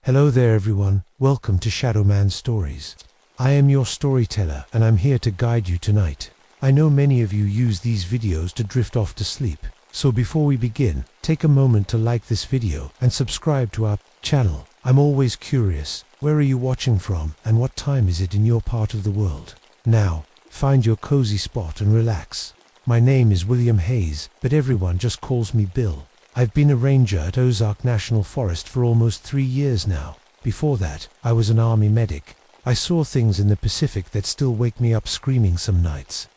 Hello there everyone, welcome to Shadowman Stories. I am your storyteller and I'm here to guide you tonight. I know many of you use these videos to drift off to sleep, so before we begin, take a moment to like this video and subscribe to our channel. I'm always curious, where are you watching from and what time is it in your part of the world? Now, find your cozy spot and relax. My name is William Hayes, but everyone just calls me Bill. I've been a ranger at Ozark National Forest for almost 3 years now. Before that, I was an army medic. I saw things in the Pacific that still wake me up screaming some nights.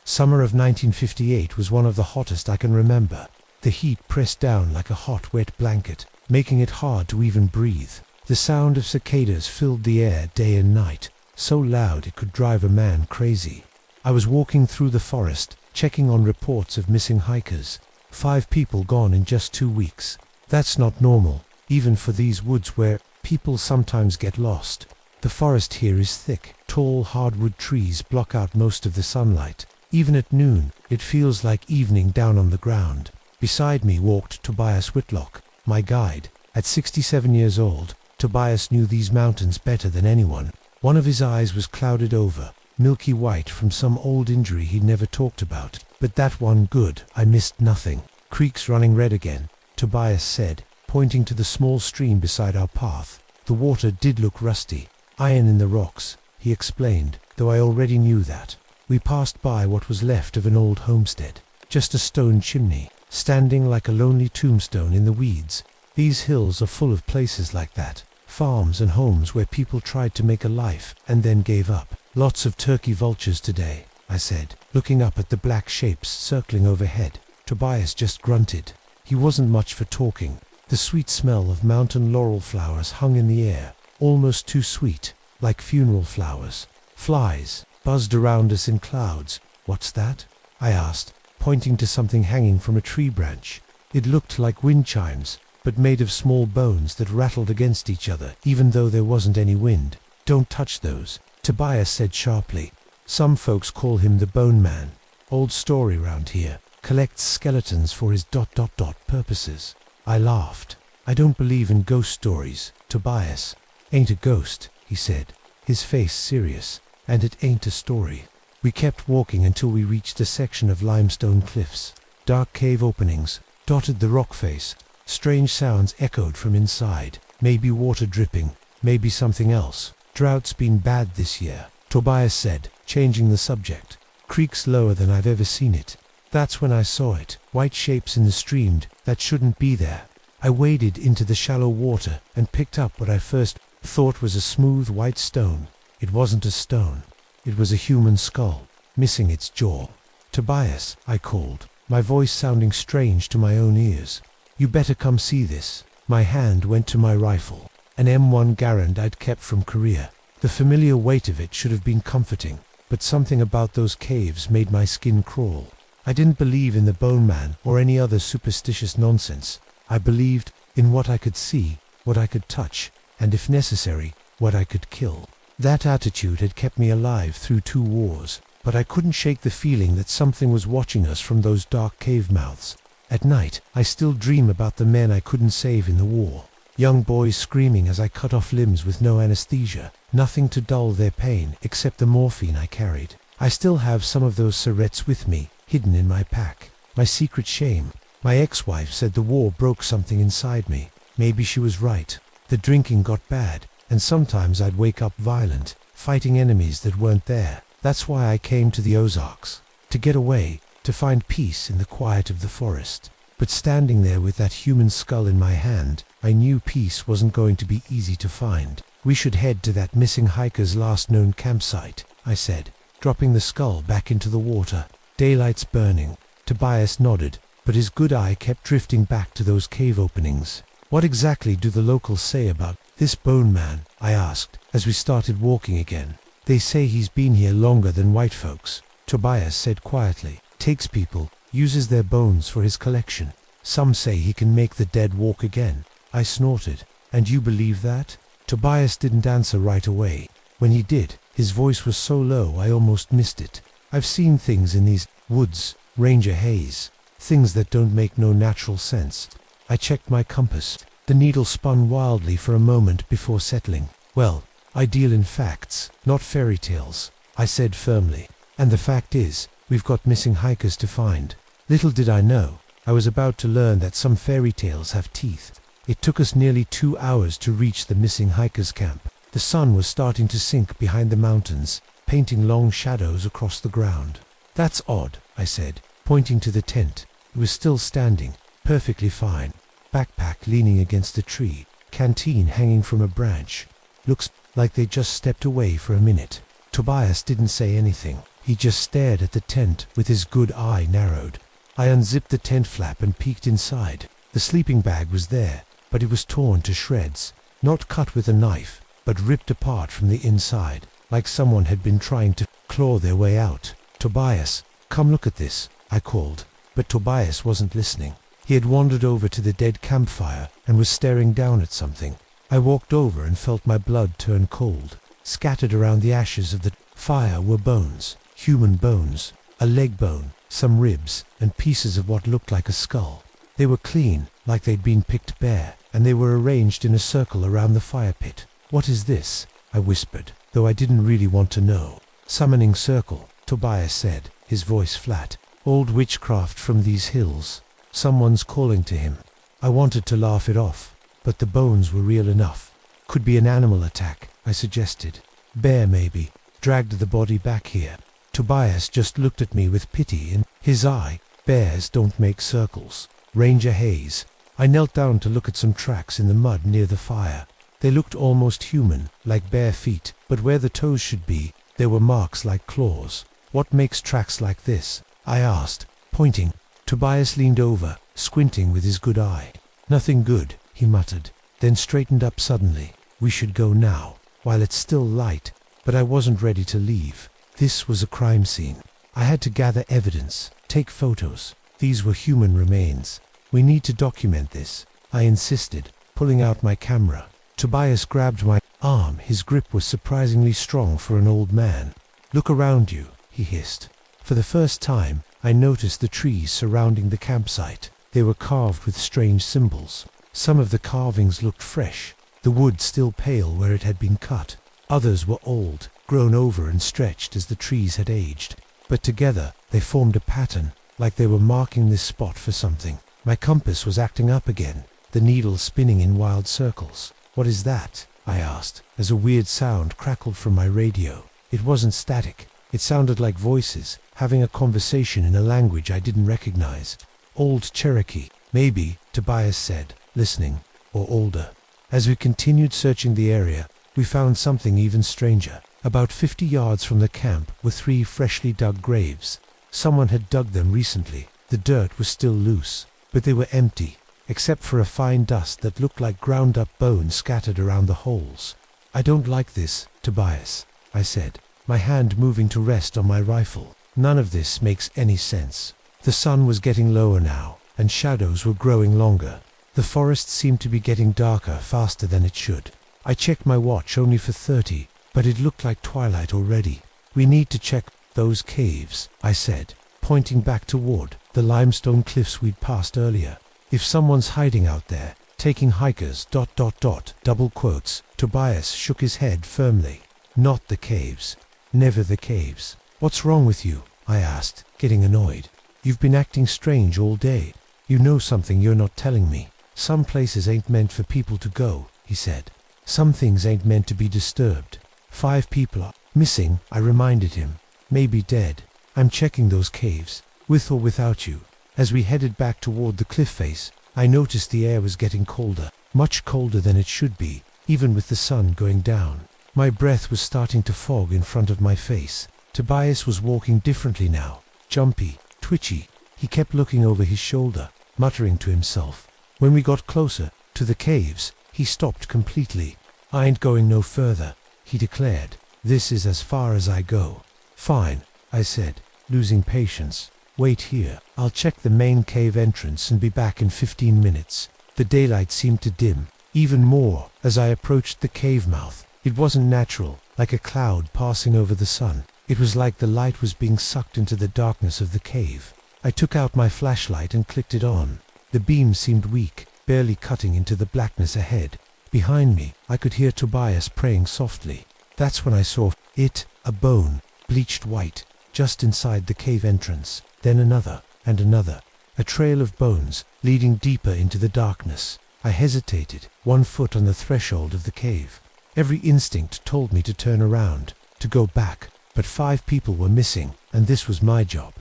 Summer of 1958 was one of the hottest I can remember. The heat pressed down like a hot, wet blanket, making it hard to even breathe. The sound of cicadas filled the air day and night, so loud it could drive a man crazy. I was walking through the forest, checking on reports of missing hikers. 5 people gone in just 2 weeks. That's not normal, even for these woods where people sometimes get lost. The forest here is thick. Tall hardwood trees block out most of the sunlight. Even at noon, it feels like evening down on the ground. Beside me walked Tobias Whitlock, my guide. At 67 years old, Tobias knew these mountains better than anyone. One of his eyes was clouded over, milky white from some old injury he'd never talked about. But that one good, I missed nothing. Creek's running red again, Tobias said, pointing to the small stream beside our path. The water did look rusty. Iron in the rocks, he explained, though I already knew that. We passed by what was left of an old homestead. Just a stone chimney, standing like a lonely tombstone in the weeds. These hills are full of places like that. Farms and homes where people tried to make a life and then gave up. Lots of turkey vultures today, I said, looking up at the black shapes circling overhead. Tobias just grunted. He wasn't much for talking. The sweet smell of mountain laurel flowers hung in the air, almost too sweet, like funeral flowers. Flies buzzed around us in clouds. What's that? I asked, pointing to something hanging from a tree branch. It looked like wind chimes, but made of small bones that rattled against each other, even though there wasn't any wind. Don't touch those, Tobias said sharply. Some folks call him the Bone Man. Old story round here. Collects skeletons for his ... purposes. I laughed. I don't believe in ghost stories, Tobias. Ain't a ghost, he said, his face serious. And it ain't a story. We kept walking until we reached a section of limestone cliffs. Dark cave openings dotted the rock face. Strange sounds echoed from inside. Maybe water dripping, maybe something else. Drought's been bad this year, Tobias said, changing the subject. Creek's lower than I've ever seen it. That's when I saw it. White shapes in the stream that shouldn't be there. I waded into the shallow water and picked up what I first thought was a smooth white stone. It wasn't a stone. It was a human skull, missing its jaw. Tobias, I called, my voice sounding strange to my own ears. You better come see this. My hand went to my rifle, an M1 Garand I'd kept from Korea. The familiar weight of it should have been comforting, but something about those caves made my skin crawl. I didn't believe in the Bone Man or any other superstitious nonsense. I believed in what I could see, what I could touch, and if necessary, what I could kill. That attitude had kept me alive through 2 wars, but I couldn't shake the feeling that something was watching us from those dark cave mouths. At night, I still dream about the men I couldn't save in the war. Young boys screaming as I cut off limbs with no anesthesia, nothing to dull their pain except the morphine I carried. I still have some of those syrettes with me, hidden in my pack. My secret shame. My ex-wife said the war broke something inside me. Maybe she was right. The drinking got bad, and sometimes I'd wake up violent, fighting enemies that weren't there. That's why I came to the Ozarks. To get away, to find peace in the quiet of the forest. But standing there with that human skull in my hand, I knew peace wasn't going to be easy to find. We should head to that missing hiker's last known campsite, I said, dropping the skull back into the water. Daylight's burning. Tobias nodded, but his good eye kept drifting back to those cave openings. What exactly do the locals say about this Bone Man? I asked, as we started walking again. They say he's been here longer than white folks, Tobias said quietly. Takes people, uses their bones for his collection. Some say he can make the dead walk again. I snorted. And you believe that? Tobias didn't answer right away. When he did, his voice was so low I almost missed it. I've seen things in these woods, Ranger Hayes. Things that don't make no natural sense. I checked my compass. The needle spun wildly for a moment before settling. "Well, I deal in facts, not fairy tales," I said firmly. "And the fact is, we've got missing hikers to find." Little did I know, I was about to learn that some fairy tales have teeth. It took us nearly 2 hours to reach the missing hikers' camp. The sun was starting to sink behind the mountains, painting long shadows across the ground. "That's odd," I said, pointing to the tent. It was still standing, perfectly fine. Backpack leaning against a tree, canteen hanging from a branch. Looks like they just stepped away for a minute. Tobias didn't say anything. He just stared at the tent with his good eye narrowed. I unzipped the tent flap and peeked inside. The sleeping bag was there, but it was torn to shreds. Not cut with a knife, but ripped apart from the inside, like someone had been trying to claw their way out. "Tobias, come look at this," I called. But Tobias wasn't listening. He had wandered over to the dead campfire and was staring down at something. I walked over and felt my blood turn cold. Scattered around the ashes of the fire were bones, human bones, a leg bone, some ribs, and pieces of what looked like a skull. They were clean, like they'd been picked bare, and they were arranged in a circle around the fire pit. "What is this?" I whispered, though I didn't really want to know. "Summoning circle," Tobias said, his voice flat. "Old witchcraft from these hills. Someone's calling to him." I wanted to laugh it off, but the bones were real enough. "Could be an animal attack," I suggested. "Bear maybe. Dragged the body back here." Tobias just looked at me with pity in his eye. "Bears don't make circles." Ranger Hayes. I knelt down to look at some tracks in the mud near the fire. They looked almost human, like bare feet, but where the toes should be, there were marks like claws. "What makes tracks like this?" I asked, pointing. Tobias leaned over, squinting with his good eye. "Nothing good," he muttered, then straightened up suddenly. "We should go now, while it's still light." But I wasn't ready to leave. This was a crime scene. I had to gather evidence, take photos. These were human remains. "We need to document this," I insisted, pulling out my camera. Tobias grabbed my arm. His grip was surprisingly strong for an old man. "Look around you," he hissed. For the first time, I noticed the trees surrounding the campsite. They were carved with strange symbols. Some of the carvings looked fresh, the wood still pale where it had been cut. Others were old, grown over and stretched as the trees had aged. But together, they formed a pattern, like they were marking this spot for something. My compass was acting up again, the needle spinning in wild circles. "What is that?" I asked, as a weird sound crackled from my radio. It wasn't static. It sounded like voices, having a conversation in a language I didn't recognize. "Old Cherokee, maybe," Tobias said, listening, "or older." As we continued searching the area, we found something even stranger. About 50 yards from the camp were 3 freshly dug graves. Someone had dug them recently. The dirt was still loose, but they were empty, except for a fine dust that looked like ground-up bones scattered around the holes. "I don't like this, Tobias," I said, my hand moving to rest on my rifle. "None of this makes any sense." The sun was getting lower now, and shadows were growing longer. The forest seemed to be getting darker faster than it should. I checked my watch only for 30, but it looked like twilight already. "We need to check those caves," I said, pointing back toward the limestone cliffs we'd passed earlier. "If someone's hiding out there, taking hikers, ... double quotes." Tobias shook his head firmly. "Not the caves. Never the caves." "What's wrong with you?" I asked, getting annoyed. "You've been acting strange all day. You know something you're not telling me." "Some places ain't meant for people to go," he said. "Some things ain't meant to be disturbed. 5 people are missing," I reminded him. "Maybe dead. I'm checking those caves, with or without you." As we headed back toward the cliff face, I noticed the air was getting colder, much colder than it should be, even with the sun going down. My breath was starting to fog in front of my face. Tobias was walking differently now, jumpy, twitchy. He kept looking over his shoulder, muttering to himself. When we got closer to the caves, he stopped completely. "I ain't going no further," he declared. "This is as far as I go." "Fine," I said, losing patience. "Wait here. I'll check the main cave entrance and be back in 15 minutes. The daylight seemed to dim, even more, as I approached the cave mouth. It wasn't natural, like a cloud passing over the sun. It was like the light was being sucked into the darkness of the cave. I took out my flashlight and clicked it on. The beam seemed weak, barely cutting into the blackness ahead. Behind me, I could hear Tobias praying softly. That's when I saw it, a bone, bleached white, just inside the cave entrance. Then another, and another. A trail of bones, leading deeper into the darkness. I hesitated, 1 foot on the threshold of the cave. Every instinct told me to turn around, to go back, but 5 people were missing, and this was my job.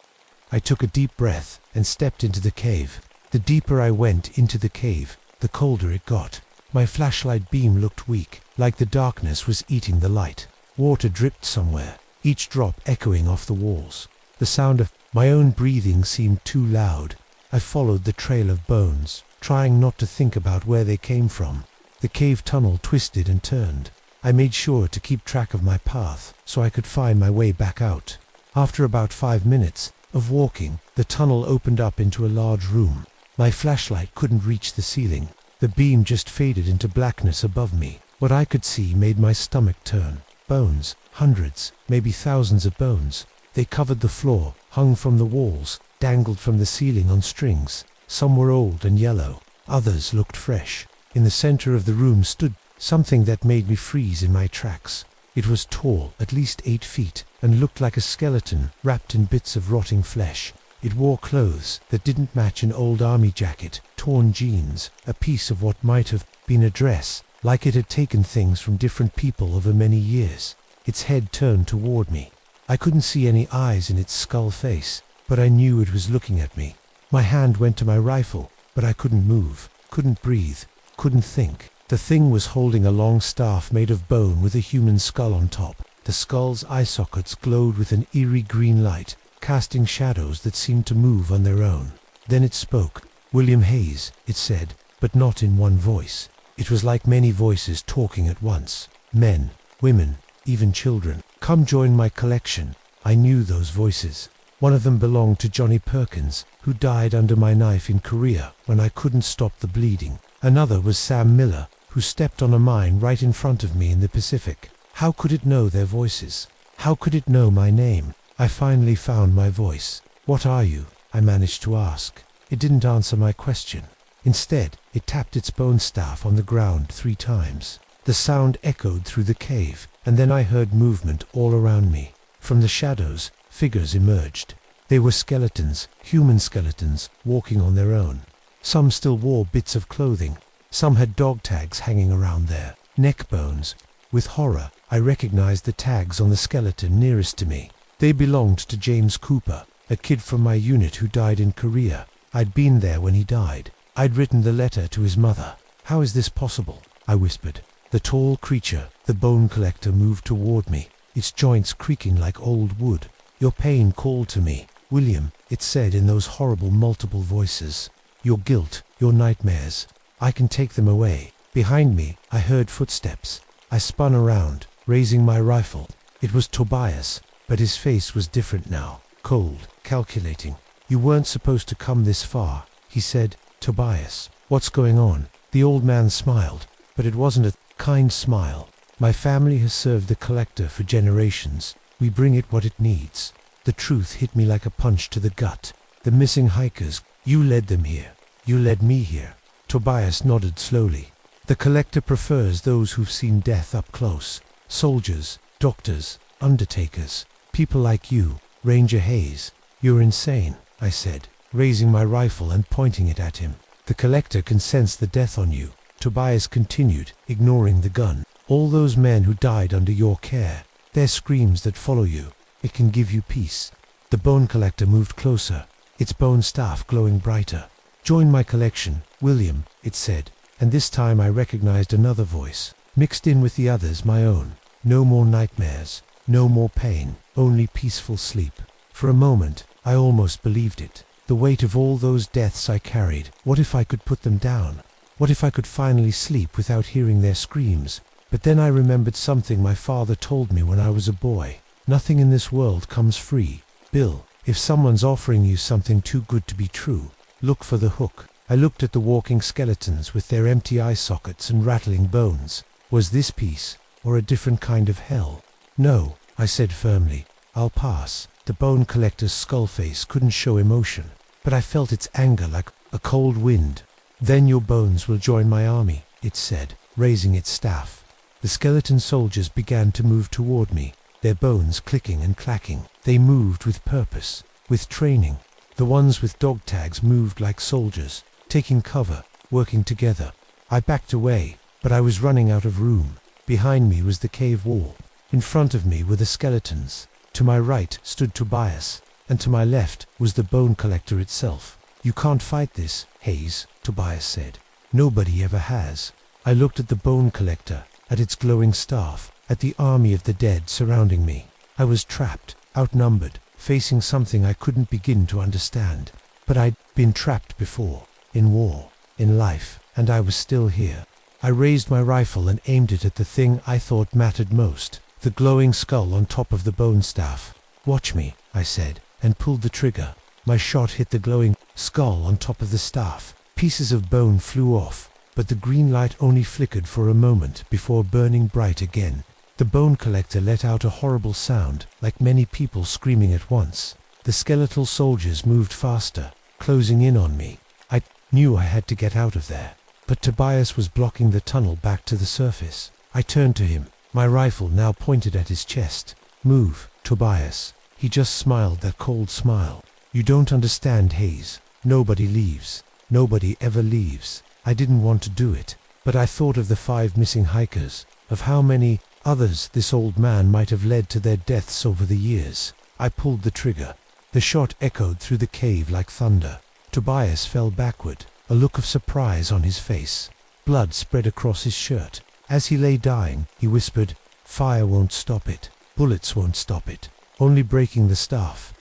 I took a deep breath and stepped into the cave. The deeper I went into the cave, the colder it got. My flashlight beam looked weak, like the darkness was eating the light. Water dripped somewhere, each drop echoing off the walls. The sound of my own breathing seemed too loud. I followed the trail of bones, trying not to think about where they came from. The cave tunnel twisted and turned. I made sure to keep track of my path, so I could find my way back out. After about 5 minutes of walking, the tunnel opened up into a large room. My flashlight couldn't reach the ceiling. The beam just faded into blackness above me. What I could see made my stomach turn. Bones, hundreds, maybe thousands of bones. They covered the floor, hung from the walls, dangled from the ceiling on strings. Some were old and yellow. Others looked fresh. In the center of the room stood something that made me freeze in my tracks. It was tall, at least 8 feet, and looked like a skeleton wrapped in bits of rotting flesh. It wore clothes that didn't match an old army jacket, torn jeans, a piece of what might have been a dress, like it had taken things from different people over many years. Its head turned toward me. I couldn't see any eyes in its skull face, but I knew it was looking at me. My hand went to my rifle, but I couldn't move, couldn't breathe, couldn't think. The thing was holding a long staff made of bone with a human skull on top. The skull's eye sockets glowed with an eerie green light, casting shadows that seemed to move on their own. Then it spoke. "William Hayes," it said, but not in one voice. It was like many voices talking at once. Men, women, even children. "Come join my collection." I knew those voices. One of them belonged to Johnny Perkins, who died under my knife in Korea when I couldn't stop the bleeding. Another was Sam Miller, who stepped on a mine right in front of me in the Pacific. How could it know their voices? How could it know my name? I finally found my voice. "What are you?" I managed to ask. It didn't answer my question. Instead, it tapped its bone staff on the ground 3 times. The sound echoed through the cave, and then I heard movement all around me. From the shadows, figures emerged. They were skeletons, human skeletons, walking on their own. Some still wore bits of clothing. Some had dog tags hanging around their neck bones. With horror, I recognized the tags on the skeleton nearest to me. They belonged to James Cooper, a kid from my unit who died in Korea. I'd been there when he died. I'd written the letter to his mother. "How is this possible?" I whispered. The tall creature, the bone collector, moved toward me, its joints creaking like old wood. "Your pain called to me, William," it said in those horrible multiple voices. "Your guilt, your nightmares. I can take them away." Behind me, I heard footsteps. I spun around, raising my rifle. It was Tobias, but his face was different now, cold, calculating. "You weren't supposed to come this far," he said. "Tobias, what's going on?" The old man smiled, but it wasn't a kind smile. "My family has served the collector for generations. We bring it what it needs." The truth hit me like a punch to the gut. "The missing hikers, you led them here. You led me here." Tobias nodded slowly. "The collector prefers those who've seen death up close. Soldiers, doctors, undertakers, people like you, Ranger Hayes." "You're insane," I said, raising my rifle and pointing it at him. "The collector can sense the death on you," Tobias continued, ignoring the gun. "All those men who died under your care, their screams that follow you, it can give you peace." The bone collector moved closer, its bone staff glowing brighter. "Join my collection, William," it said, and this time I recognized another voice, mixed in with the others, my own. "No more nightmares, no more pain, only peaceful sleep." For a moment, I almost believed it. The weight of all those deaths I carried, what if I could put them down? What if I could finally sleep without hearing their screams? But then I remembered something my father told me when I was a boy. "Nothing in this world comes free, Bill. If someone's offering you something too good to be true, look for the hook." I looked at the walking skeletons with their empty eye sockets and rattling bones. Was this peace, or a different kind of hell? "No," I said firmly. "I'll pass." The bone collector's skull face couldn't show emotion, but I felt its anger like a cold wind. Then your bones will join my army, it said, raising its staff. The skeleton soldiers began to move toward me, their bones clicking and clacking. They moved with purpose, with training. The ones with dog tags moved like soldiers, taking cover, working together. I backed away, but I was running out of room. Behind me was the cave wall. In front of me were the skeletons. To my right stood Tobias, and to my left was the bone collector itself. You can't fight this, Hayes, Tobias said. Nobody ever has. I looked at the bone collector, at its glowing staff, at the army of the dead surrounding me. I was trapped, outnumbered, facing something I couldn't begin to understand. But I'd been trapped before, in war, in life, and I was still here. I raised my rifle and aimed it at the thing I thought mattered most, the glowing skull on top of the bone staff. Watch me, I said, and pulled the trigger. My shot hit the glowing skull on top of the staff. Pieces of bone flew off, but the green light only flickered for a moment before burning bright again. The bone collector let out a horrible sound, like many people screaming at once. The skeletal soldiers moved faster, closing in on me. I knew I had to get out of there, but Tobias was blocking the tunnel back to the surface. I turned to him, my rifle now pointed at his chest. Move, Tobias. He just smiled that cold smile. You don't understand, Hayes. Nobody leaves. Nobody ever leaves. I didn't want to do it, but I thought of the 5 missing hikers, of how many others this old man might have led to their deaths over the years. I pulled the trigger. The shot echoed through the cave like thunder. Tobias fell backward, a look of surprise on his face. Blood spread across his shirt. As he lay dying, he whispered, "Fire won't stop it. Bullets won't stop it. Only breaking the staff, ...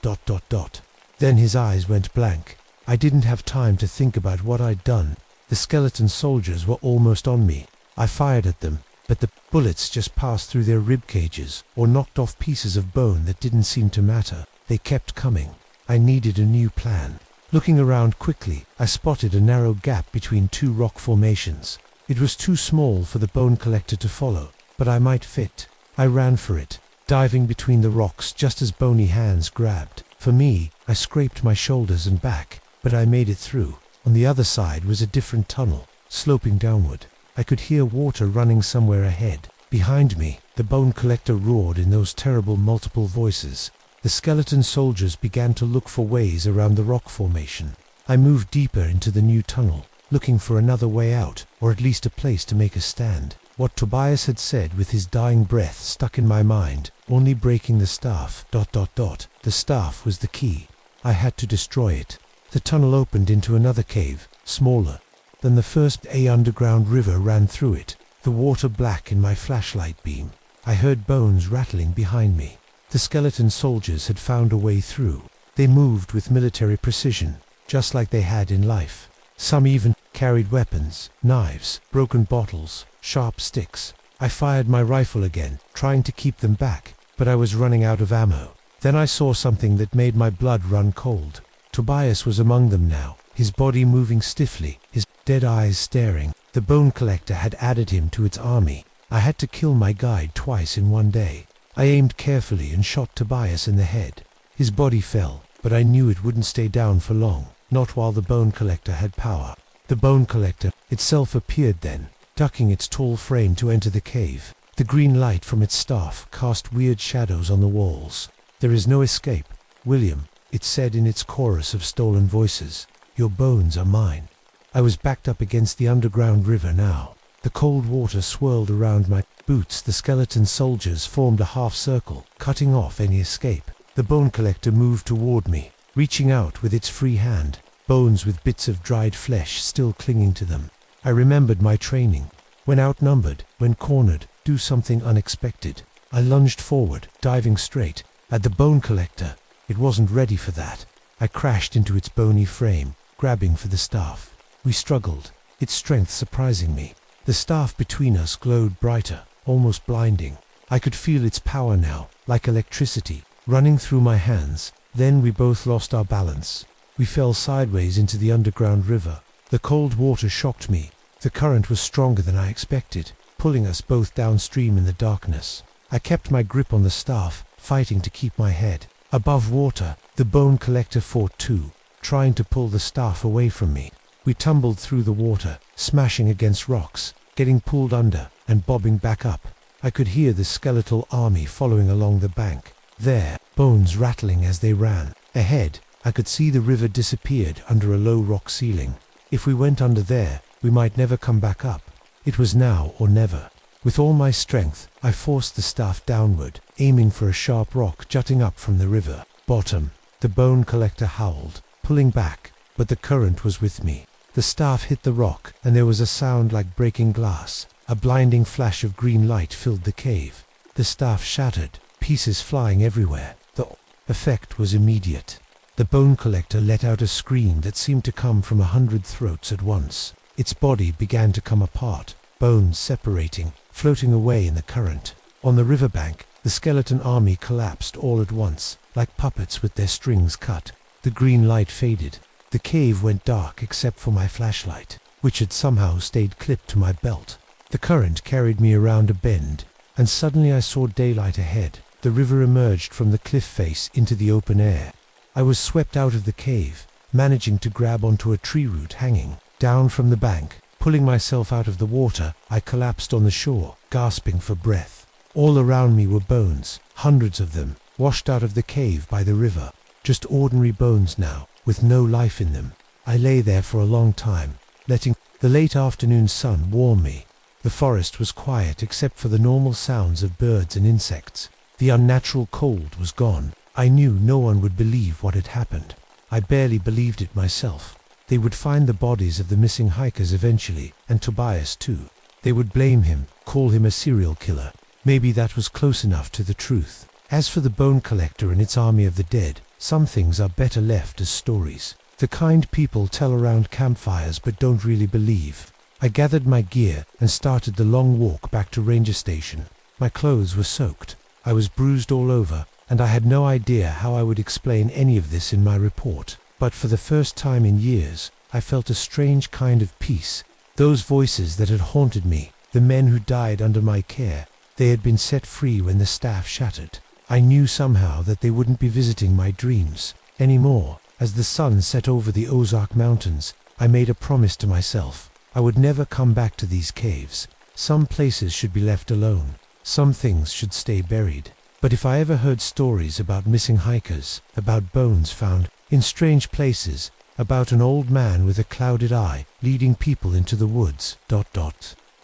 Then his eyes went blank. I didn't have time to think about what I'd done. The skeleton soldiers were almost on me. I fired at them, but the bullets just passed through their rib cages or knocked off pieces of bone that didn't seem to matter. They kept coming. I needed a new plan. Looking around quickly, I spotted a narrow gap between 2 rock formations. It was too small for the bone collector to follow, but I might fit. I ran for it, diving between the rocks just as bony hands grabbed. For me, I scraped my shoulders and back, but I made it through. On the other side was a different tunnel, sloping downward. I could hear water running somewhere ahead. Behind me, the bone collector roared in those terrible multiple voices. The skeleton soldiers began to look for ways around the rock formation. I moved deeper into the new tunnel, looking for another way out, or at least a place to make a stand. What Tobias had said with his dying breath stuck in my mind, only breaking the staff, ... The staff was the key. I had to destroy it. The tunnel opened into another cave, smaller than the first. A underground river ran through it, the water black in my flashlight beam. I heard bones rattling behind me. The skeleton soldiers had found a way through. They moved with military precision, just like they had in life. Some even carried weapons, knives, broken bottles, sharp sticks. I fired my rifle again, trying to keep them back, but I was running out of ammo. Then I saw something that made my blood run cold. Tobias was among them now, his body moving stiffly, his dead eyes staring. The bone collector had added him to its army. I had to kill my guide twice in one day. I aimed carefully and shot Tobias in the head. His body fell, but I knew it wouldn't stay down for long, not while the bone collector had power. The bone collector itself appeared then, ducking its tall frame to enter the cave. The green light from its staff cast weird shadows on the walls. "There is no escape, William," it said in its chorus of stolen voices. "Your bones are mine." I was backed up against the underground river now. The cold water swirled around my boots. The skeleton soldiers formed a half circle, cutting off any escape. The bone collector moved toward me, reaching out with its free hand, bones with bits of dried flesh still clinging to them. I remembered my training. When outnumbered, when cornered, do something unexpected. I lunged forward, diving straight at the bone collector. It wasn't ready for that. I crashed into its bony frame, grabbing for the staff. We struggled, its strength surprising me. The staff between us glowed brighter, almost blinding. I could feel its power now, like electricity, running through my hands. Then we both lost our balance. We fell sideways into the underground river. The cold water shocked me. The current was stronger than I expected, pulling us both downstream in the darkness. I kept my grip on the staff, fighting to keep my head above water. The bone collector fought too, trying to pull the staff away from me. We tumbled through the water, smashing against rocks, getting pulled under, and bobbing back up. I could hear the skeletal army following along the bank, their bones rattling as they ran. Ahead, I could see the river disappeared under a low rock ceiling. If we went under there, we might never come back up. It was now or never. With all my strength, I forced the staff downward, aiming for a sharp rock jutting up from the river bottom. The bone collector howled, pulling back, but the current was with me. The staff hit the rock, and there was a sound like breaking glass. A blinding flash of green light filled the cave. The staff shattered, pieces flying everywhere. The effect was immediate. The bone collector let out a scream that seemed to come from 100 throats at once. Its body began to come apart, bones separating, floating away in the current. On the riverbank, the skeleton army collapsed all at once, like puppets with their strings cut. The green light faded. The cave went dark except for my flashlight, which had somehow stayed clipped to my belt. The current carried me around a bend, and suddenly I saw daylight ahead. The river emerged from the cliff face into the open air. I was swept out of the cave, managing to grab onto a tree root hanging down from the bank. Pulling myself out of the water, I collapsed on the shore, gasping for breath. All around me were bones, hundreds of them, washed out of the cave by the river. Just ordinary bones now, with no life in them. I lay there for a long time, letting the late afternoon sun warm me. The forest was quiet except for the normal sounds of birds and insects. The unnatural cold was gone. I knew no one would believe what had happened. I barely believed it myself. They would find the bodies of the missing hikers eventually, and Tobias too. They would blame him, call him a serial killer. Maybe that was close enough to the truth. As for the bone collector and its army of the dead, some things are better left as stories. The kind people tell around campfires but don't really believe. I gathered my gear and started the long walk back to Ranger Station. My clothes were soaked. I was bruised all over, and I had no idea how I would explain any of this in my report. But for the first time in years, I felt a strange kind of peace. Those voices that had haunted me, the men who died under my care, they had been set free when the staff shattered. I knew somehow that they wouldn't be visiting my dreams anymore. As the sun set over the Ozark Mountains, I made a promise to myself. I would never come back to these caves. Some places should be left alone. Some things should stay buried. But if I ever heard stories about missing hikers, about bones found in strange places, about an old man with a clouded eye leading people into the woods,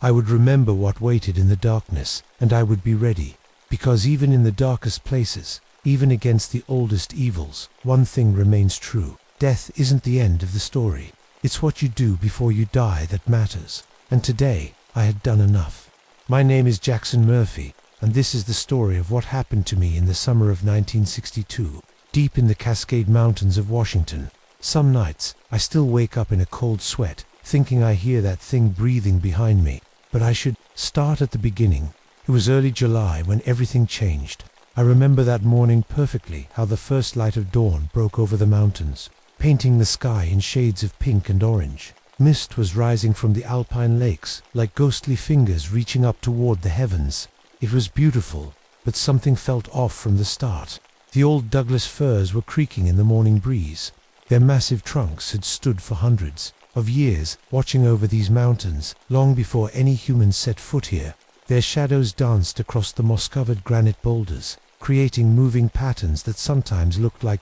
I would remember what waited in the darkness, and I would be ready. Because even in the darkest places, even against the oldest evils, one thing remains true. Death isn't the end of the story. It's what you do before you die that matters. And today, I had done enough. My name is Jackson Murphy, and this is the story of what happened to me in the summer of 1962, deep in the Cascade Mountains of Washington. Some nights, I still wake up in a cold sweat, thinking I hear that thing breathing behind me. But I should start at the beginning. It was early July when everything changed. I remember that morning perfectly, how the first light of dawn broke over the mountains, painting the sky in shades of pink and orange. Mist was rising from the alpine lakes, like ghostly fingers reaching up toward the heavens. It was beautiful, but something felt off from the start. The old Douglas firs were creaking in the morning breeze. Their massive trunks had stood for hundreds of years, watching over these mountains, long before any humans set foot here. Their shadows danced across the moss-covered granite boulders, creating moving patterns that sometimes looked like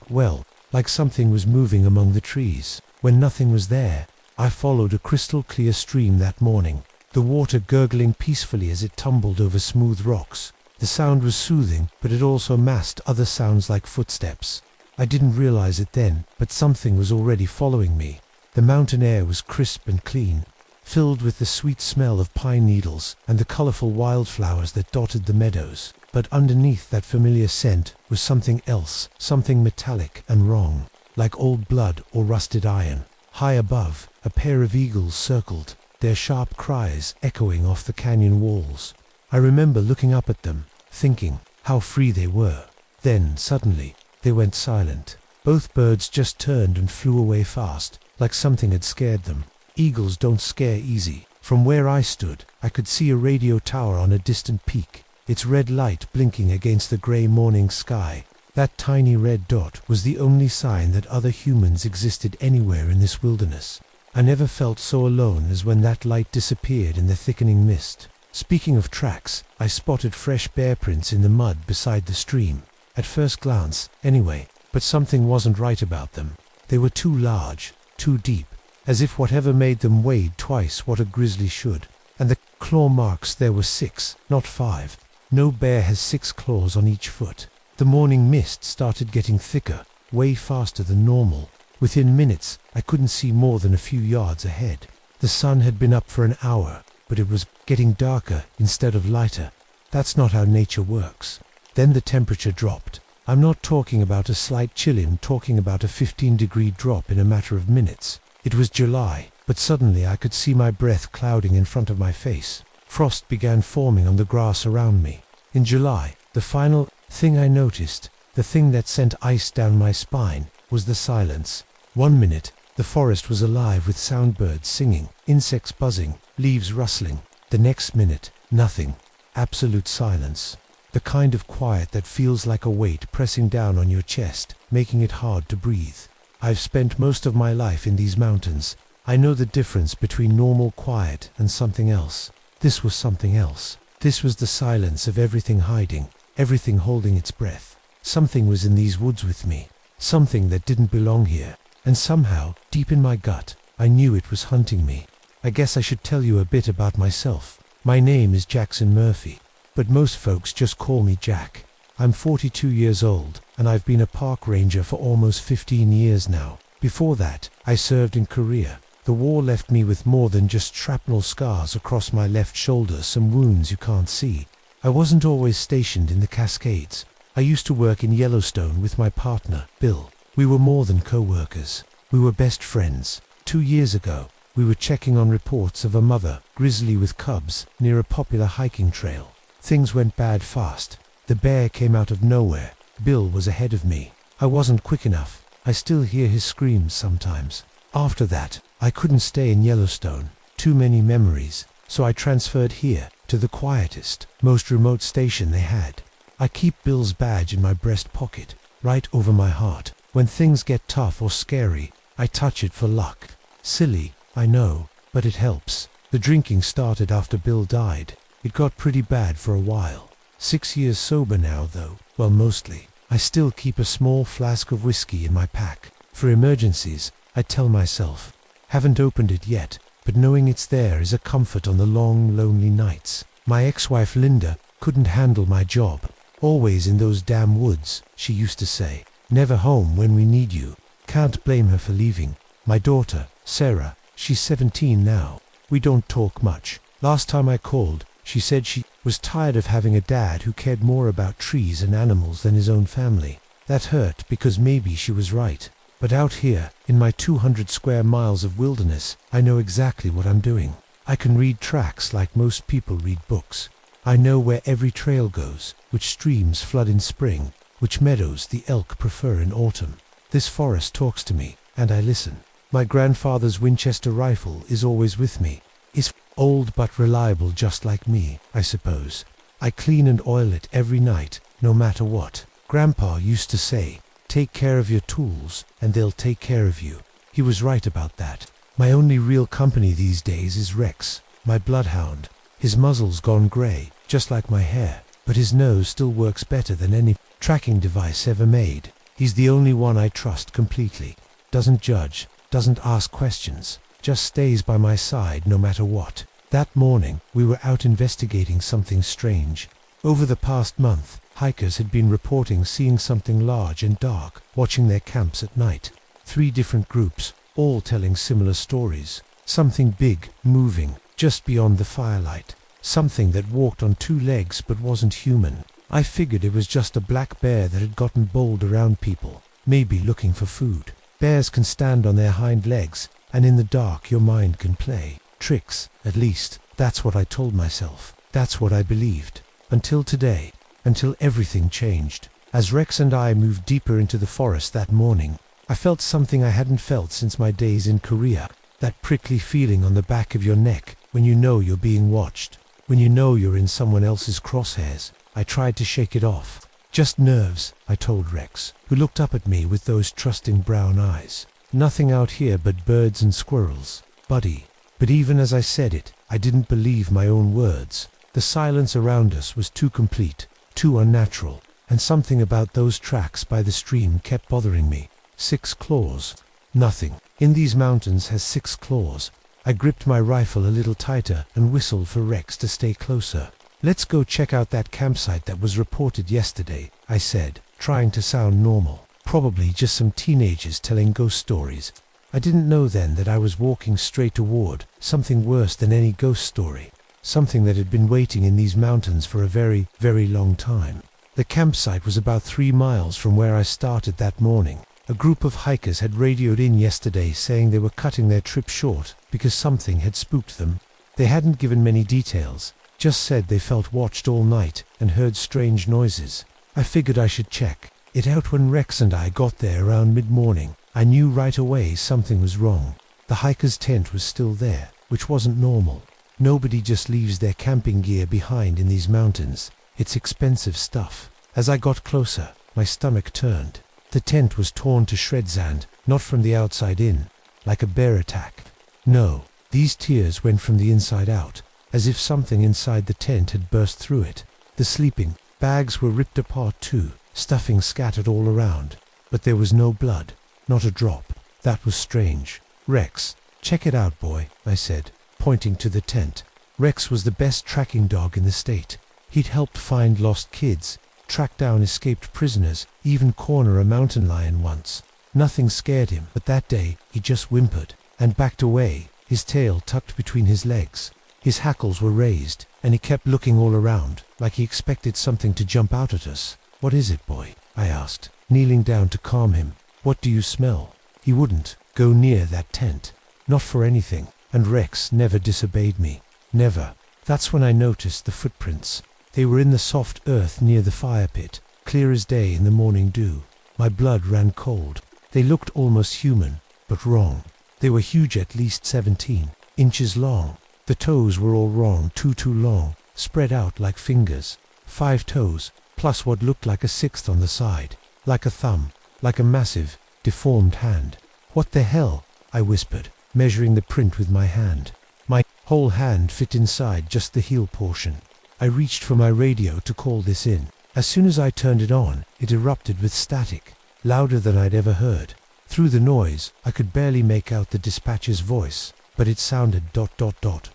something was moving among the trees. When nothing was there, I followed a crystal-clear stream that morning, the water gurgling peacefully as it tumbled over smooth rocks. The sound was soothing, but it also masked other sounds like footsteps. I didn't realize it then, but something was already following me. The mountain air was crisp and clean, filled with the sweet smell of pine needles and the colorful wildflowers that dotted the meadows. But underneath that familiar scent was something else, something metallic and wrong, like old blood or rusted iron. High above, a pair of eagles circled, their sharp cries echoing off the canyon walls. I remember looking up at them, thinking how free they were. Then, suddenly, they went silent. Both birds just turned and flew away fast, like something had scared them. Eagles don't scare easy. From where I stood, I could see a radio tower on a distant peak, its red light blinking against the gray morning sky. That tiny red dot was the only sign that other humans existed anywhere in this wilderness. I never felt so alone as when that light disappeared in the thickening mist. Speaking of tracks, I spotted fresh bear prints in the mud beside the stream. At first glance, anyway, but something wasn't right about them. They were too large, too deep, as if whatever made them weighed twice what a grizzly should. And the claw marks there were 6, not 5. No bear has 6 claws on each foot. The morning mist started getting thicker, way faster than normal. Within minutes, I couldn't see more than a few yards ahead. The sun had been up for an hour, but it was getting darker instead of lighter. That's not how nature works. Then the temperature dropped. I'm not talking about a slight chill, I'm talking about a 15-degree drop in a matter of minutes. It was July, but suddenly I could see my breath clouding in front of my face. Frost began forming on the grass around me. In July, the final thing I noticed, the thing that sent ice down my spine, was the silence. 1 minute, the forest was alive with soundbirds singing, insects buzzing, leaves rustling. The next minute, nothing. Absolute silence. The kind of quiet that feels like a weight pressing down on your chest, making it hard to breathe. I've spent most of my life in these mountains. I know the difference between normal quiet and something else. This was something else. This was the silence of everything hiding, everything holding its breath. Something was in these woods with me. Something that didn't belong here, and somehow, deep in my gut, I knew it was hunting me. I guess I should tell you a bit about myself. My name is Jackson Murphy, but most folks just call me Jack. I'm 42 years old, and I've been a park ranger for almost 15 years now. Before that, I served in Korea. The war left me with more than just shrapnel scars across my left shoulder, some wounds you can't see. I wasn't always stationed in the Cascades. I used to work in Yellowstone with my partner, Bill. We were more than co-workers. We were best friends. 2 years ago, we were checking on reports of a mother, grizzly with cubs, near a popular hiking trail. Things went bad fast. The bear came out of nowhere. Bill was ahead of me. I wasn't quick enough. I still hear his screams sometimes. After that, I couldn't stay in Yellowstone. Too many memories. So I transferred here, to the quietest, most remote station they had. I keep Bill's badge in my breast pocket, right over my heart. When things get tough or scary, I touch it for luck. Silly, I know, but it helps. The drinking started after Bill died. It got pretty bad for a while. 6 years sober now though, well mostly. I still keep a small flask of whiskey in my pack. For emergencies, I tell myself. Haven't opened it yet, but knowing it's there is a comfort on the long, lonely nights. My ex-wife Linda couldn't handle my job. Always in those damn woods, she used to say. Never home when we need you. Can't blame her for leaving. My daughter, Sarah, she's 17 now. We don't talk much. Last time I called, she said she was tired of having a dad who cared more about trees and animals than his own family. That hurt because maybe she was right. But out here, in my 200 square miles of wilderness, I know exactly what I'm doing. I can read tracks like most people read books. I know where every trail goes, which streams flood in spring, which meadows the elk prefer in autumn. This forest talks to me, and I listen. My grandfather's Winchester rifle is always with me. It's old but reliable just like me, I suppose. I clean and oil it every night, no matter what. Grandpa used to say, take care of your tools, and they'll take care of you. He was right about that. My only real company these days is Rex, my bloodhound. His muzzle's gone grey, just like my hair, but his nose still works better than any tracking device ever made. He's the only one I trust completely. Doesn't judge, doesn't ask questions, just stays by my side no matter what. That morning, we were out investigating something strange. Over the past month, hikers had been reporting seeing something large and dark, watching their camps at night. 3 different groups, all telling similar stories. Something big, moving, just beyond the firelight. Something that walked on 2 legs but wasn't human. I figured it was just a black bear that had gotten bold around people, maybe looking for food. Bears can stand on their hind legs, and in the dark your mind can play tricks, at least. That's what I told myself. That's what I believed. Until today. Until everything changed. As Rex and I moved deeper into the forest that morning, I felt something I hadn't felt since my days in Korea. That prickly feeling on the back of your neck when you know you're being watched. When you know you're in someone else's crosshairs. I tried to shake it off. Just nerves, I told Rex, who looked up at me with those trusting brown eyes. Nothing out here but birds and squirrels. buddy. But even as I said it, I didn't believe my own words. The silence around us was too complete, too unnatural, and something about those tracks by the stream kept bothering me. 6 claws. Nothing in these mountains has 6 claws. I gripped my rifle a little tighter and whistled for Rex to stay closer. "Let's go check out that campsite that was reported yesterday," I said, trying to sound normal. Probably just some teenagers telling ghost stories. I didn't know then that I was walking straight toward something worse than any ghost story. Something that had been waiting in these mountains for a very, very long time. The campsite was about 3 miles from where I started that morning. A group of hikers had radioed in yesterday saying they were cutting their trip short because something had spooked them. They hadn't given many details, just said they felt watched all night and heard strange noises. I figured I should check it out when Rex and I got there around mid-morning. I knew right away something was wrong. The hiker's tent was still there, which wasn't normal. Nobody just leaves their camping gear behind in these mountains. It's expensive stuff. As I got closer, my stomach turned. The tent was torn to shreds and, not from the outside in, like a bear attack. No, these tears went from the inside out, as if something inside the tent had burst through it. The sleeping bags were ripped apart too, stuffing scattered all around. But there was no blood, not a drop. That was strange. "Rex, check it out, boy," I said, pointing to the tent. Rex was the best tracking dog in the state. He'd helped find lost kids, track down escaped prisoners, even corner a mountain lion once. Nothing scared him, but that day he just whimpered and backed away, his tail tucked between his legs. His hackles were raised, and he kept looking all around, like he expected something to jump out at us. "What is it, boy?" I asked, kneeling down to calm him. "What do you smell?" He wouldn't go near that tent, not for anything, and Rex never disobeyed me. Never. That's when I noticed the footprints. They were in the soft earth near the fire pit, clear as day in the morning dew. My blood ran cold. They looked almost human, but wrong. They were huge, at least 17 inches long. The toes were all wrong, too long, spread out like fingers. 5 toes, plus what looked like a 6th on the side, like a thumb, like a massive, deformed hand. "What the hell?" I whispered, measuring the print with my hand. My whole hand fit inside just the heel portion. I reached for my radio to call this in. As soon as I turned it on, it erupted with static, louder than I'd ever heard. Through the noise, I could barely make out the dispatcher's voice, but it sounded ...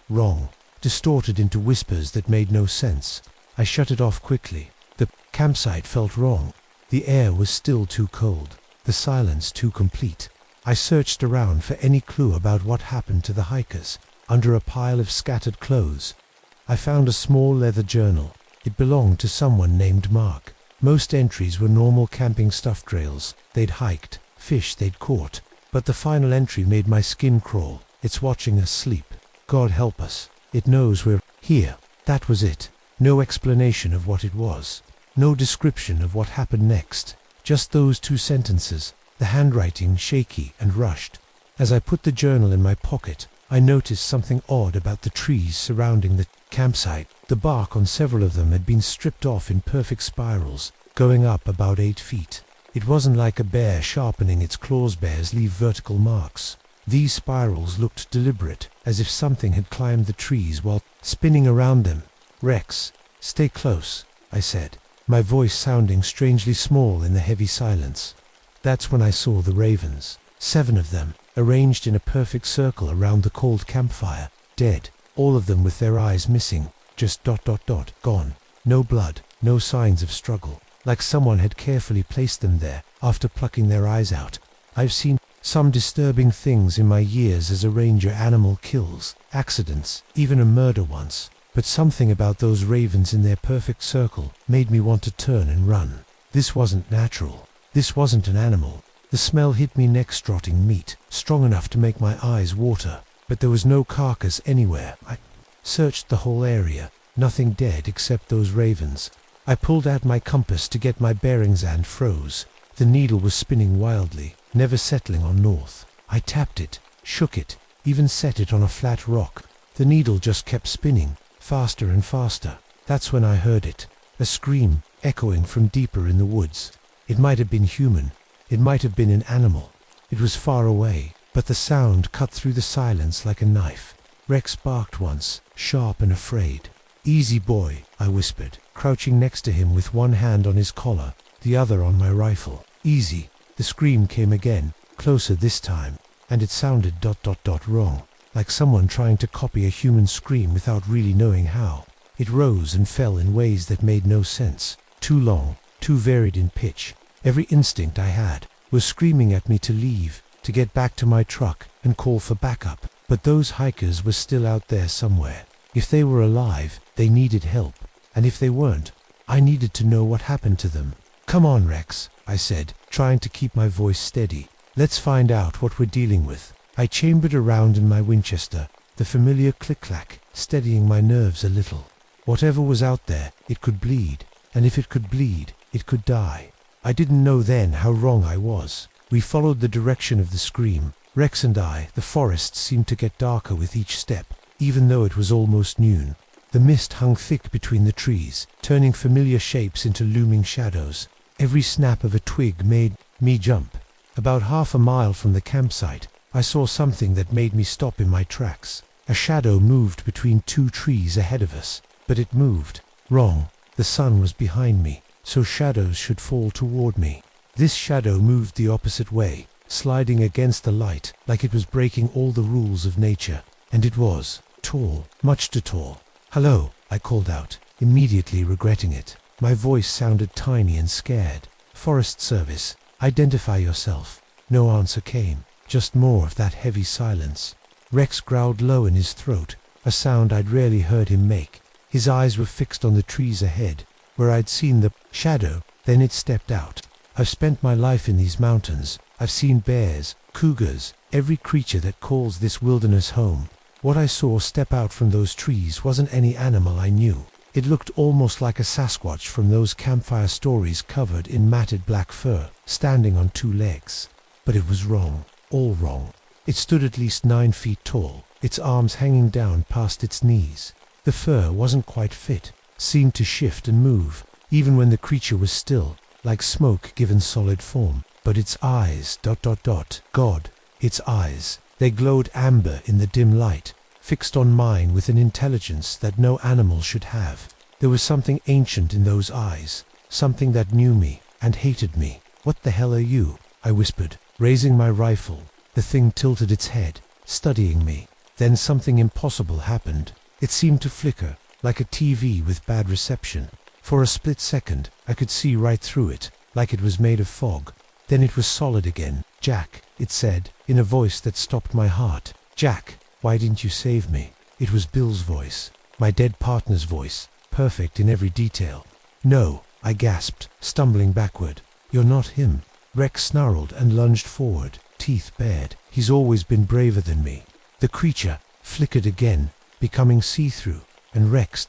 wrong, distorted into whispers that made no sense. I shut it off quickly. The campsite felt wrong. The air was still too cold, the silence too complete. I searched around for any clue about what happened to the hikers. Under a pile of scattered clothes, I found a small leather journal. It belonged to someone named Mark. Most entries were normal camping stuff trails. They'd hiked, fish they'd caught. But the final entry made my skin crawl. "It's watching us sleep. God help us. It knows we're here." That was it. No explanation of what it was. No description of what happened next. Just those 2 sentences, the handwriting shaky and rushed. As I put the journal in my pocket, I noticed something odd about the trees surrounding the campsite. The bark on several of them had been stripped off in perfect spirals, going up about 8 feet. It wasn't like a bear sharpening its claws. Bears leave vertical marks. These spirals looked deliberate, as if something had climbed the trees while spinning around them. "Rex, stay close," I said, my voice sounding strangely small in the heavy silence. That's when I saw the ravens. 7 of them, arranged in a perfect circle around the cold campfire, dead, all of them with their eyes missing, just ... gone. No blood, no signs of struggle, like someone had carefully placed them there after plucking their eyes out. I've seen some disturbing things in my years as a ranger. Animal kills, accidents, even a murder once, but something about those ravens in their perfect circle made me want to turn and run. This wasn't natural. This wasn't an animal. The smell hit me next, rotting meat, strong enough to make my eyes water, but there was no carcass anywhere. I searched the whole area, nothing dead except those ravens. I pulled out my compass to get my bearings and froze. The needle was spinning wildly, never settling on north. I tapped it, shook it, even set it on a flat rock. The needle just kept spinning, faster and faster. That's when I heard it, a scream echoing from deeper in the woods. It might have been human. It might have been an animal. It was far away, but the sound cut through the silence like a knife. Rex barked once, sharp and afraid. "Easy, boy," I whispered, crouching next to him with one hand on his collar, the other on my rifle. "Easy." The scream came again, closer this time, and it sounded ... wrong, like someone trying to copy a human scream without really knowing how. It rose and fell in ways that made no sense, too long, too varied in pitch. Every instinct I had was screaming at me to leave, to get back to my truck and call for backup. But those hikers were still out there somewhere. If they were alive, they needed help, and if they weren't, I needed to know what happened to them. "Come on, Rex," I said, trying to keep my voice steady. "Let's find out what we're dealing with." I chambered around in my Winchester, the familiar click-clack, steadying my nerves a little. Whatever was out there, it could bleed, and if it could bleed, it could die. I didn't know then how wrong I was. We followed the direction of the scream. Rex and I, the forest seemed to get darker with each step, even though it was almost noon. The mist hung thick between the trees, turning familiar shapes into looming shadows. Every snap of a twig made me jump. About half a mile from the campsite, I saw something that made me stop in my tracks. A shadow moved between two trees ahead of us, but it moved wrong. The sun was behind me, so shadows should fall toward me. This shadow moved the opposite way, sliding against the light like it was breaking all the rules of nature. And it was tall, much too tall. "Hello," I called out, immediately regretting it. My voice sounded tiny and scared. "Forest Service, identify yourself." No answer came, just more of that heavy silence. Rex growled low in his throat, a sound I'd rarely heard him make. His eyes were fixed on the trees ahead, where I'd seen the shadow, then it stepped out. "I've spent my life in these mountains. I've seen bears, cougars, every creature that calls this wilderness home. What I saw step out from those trees wasn't any animal I knew. It looked almost like a Sasquatch from those campfire stories covered in matted black fur, standing on two legs. But it was wrong, all wrong. It stood at least 9 feet tall, its arms hanging down past its knees. The fur wasn't quite fit, seemed to shift and move, even when the creature was still, like smoke given solid form. But its eyes, ... God, its eyes. They glowed amber in the dim light, fixed on mine with an intelligence that no animal should have. There was something ancient in those eyes, something that knew me and hated me. "What the hell are you?" I whispered, raising my rifle. The thing tilted its head, studying me. Then something impossible happened. It seemed to flicker, like a TV with bad reception. For a split second, I could see right through it, like it was made of fog. Then it was solid again. "Jack," it said, in a voice that stopped my heart. "Jack, why didn't you save me?" It was Bill's voice, my dead partner's voice, perfect in every detail. "No," I gasped, stumbling backward. "You're not him." Rex snarled and lunged forward, teeth bared. He's always been braver than me. The creature flickered again, becoming see-through, and Rex ...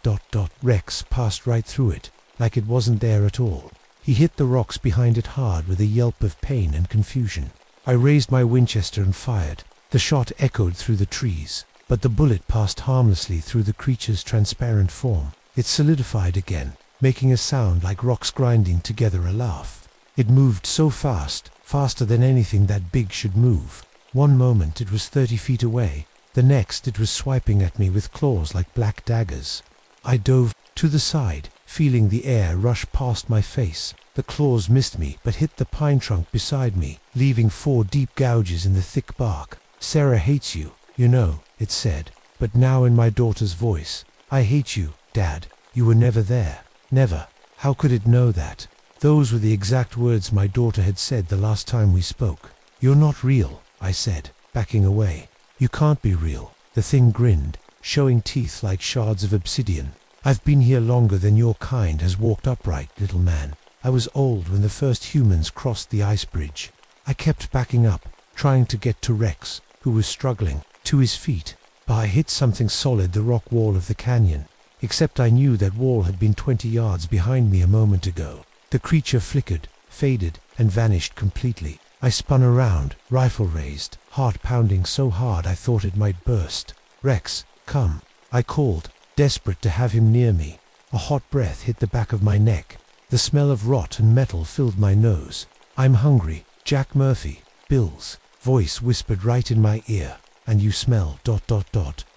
Rex passed right through it, like it wasn't there at all. He hit the rocks behind it hard with a yelp of pain and confusion. I raised my Winchester and fired. The shot echoed through the trees, but the bullet passed harmlessly through the creature's transparent form. It solidified again, making a sound like rocks grinding together a laugh. It moved so fast, faster than anything that big should move. One moment it was 30 feet away, the next it was swiping at me with claws like black daggers. I dove to the side, feeling the air rush past my face. The claws missed me but hit the pine trunk beside me, leaving 4 deep gouges in the thick bark. "Sarah hates you, you know," it said, but now in my daughter's voice. "I hate you, Dad. You were never there. Never." How could it know that? Those were the exact words my daughter had said the last time we spoke. "You're not real," I said, backing away. "You can't be real." The thing grinned, showing teeth like shards of obsidian. "I've been here longer than your kind has walked upright, little man. I was old when the first humans crossed the ice bridge." I kept backing up, trying to get to Rex, who was struggling to his feet. But I hit something solid, the rock wall of the canyon, except I knew that wall had been 20 yards behind me a moment ago. The creature flickered, faded, and vanished completely. I spun around, rifle raised, heart pounding so hard I thought it might burst. "Rex, come," I called, desperate to have him near me. A hot breath hit the back of my neck. The smell of rot and metal filled my nose. "I'm hungry." Jack Murphy, Bill's voice whispered right in my ear. And you smell ...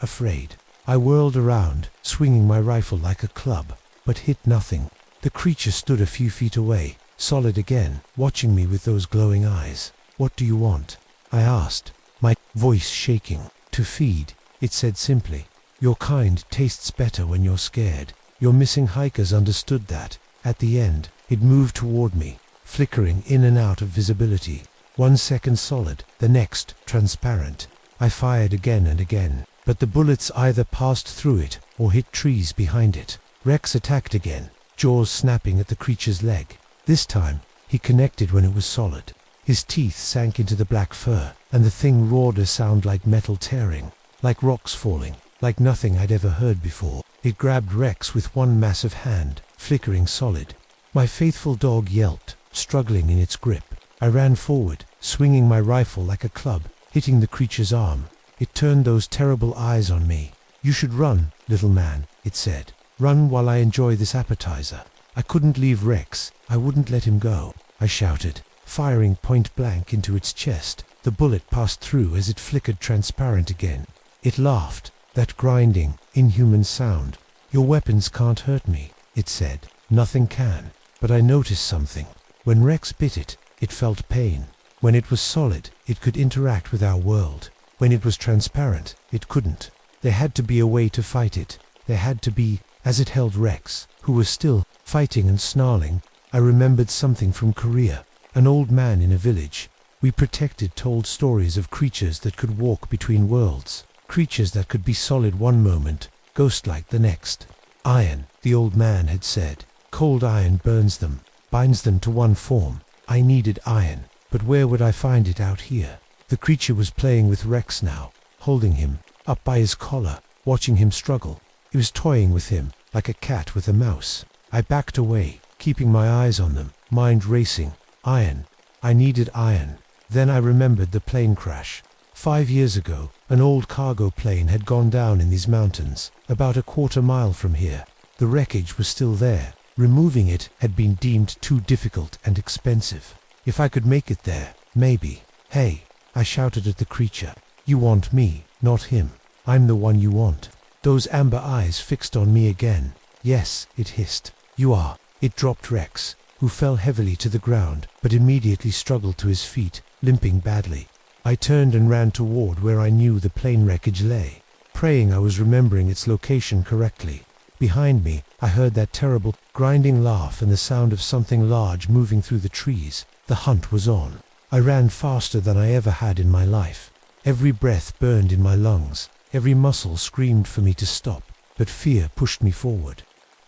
afraid. I whirled around, swinging my rifle like a club, but hit nothing. The creature stood a few feet away, solid again, watching me with those glowing eyes. What do you want? I asked, my voice shaking. To feed, it said simply. Your kind tastes better when you're scared. Your missing hikers understood that. At the end, it moved toward me, flickering in and out of visibility. 1 second solid, the next transparent. I fired again and again, but the bullets either passed through it or hit trees behind it. Rex attacked again, jaws snapping at the creature's leg. This time, he connected when it was solid. His teeth sank into the black fur, and the thing roared a sound like metal tearing, like rocks falling, like nothing I'd ever heard before. It grabbed Rex with one massive hand, flickering solid. My faithful dog yelped, struggling in its grip. I ran forward, swinging my rifle like a club, hitting the creature's arm. It turned those terrible eyes on me. You should run, little man, it said. Run while I enjoy this appetizer. I couldn't leave Rex. I wouldn't let him go. I shouted, firing point blank into its chest. The bullet passed through as it flickered transparent again. It laughed, that grinding, inhuman sound. Your weapons can't hurt me, it said. Nothing can. But I noticed something. When Rex bit it, it felt pain. When it was solid, it could interact with our world. When it was transparent, it couldn't. There had to be a way to fight it. There had to be. As it held Rex, who was still fighting and snarling, I remembered something from Korea. An old man in a village we protected told stories of creatures that could walk between worlds. Creatures that could be solid one moment, ghost-like the next. Iron, the old man had said. Cold iron burns them, binds them to one form. I needed iron, but where would I find it out here? The creature was playing with Rex now, holding him, up by his collar, watching him struggle. It was toying with him, like a cat with a mouse. I backed away, keeping my eyes on them, mind racing. Iron. I needed iron. Then I remembered the plane crash. 5 years ago, an old cargo plane had gone down in these mountains, about a quarter mile from here. The wreckage was still there. Removing it had been deemed too difficult and expensive. If I could make it there, maybe. Hey, I shouted at the creature. You want me, not him. I'm the one you want. Those amber eyes fixed on me again. Yes, it hissed. You are. It dropped Rex, who fell heavily to the ground, but immediately struggled to his feet, limping badly. I turned and ran toward where I knew the plane wreckage lay, praying I was remembering its location correctly. Behind me, I heard that terrible, grinding laugh and the sound of something large moving through the trees. The hunt was on. I ran faster than I ever had in my life. Every breath burned in my lungs. Every muscle screamed for me to stop, but fear pushed me forward.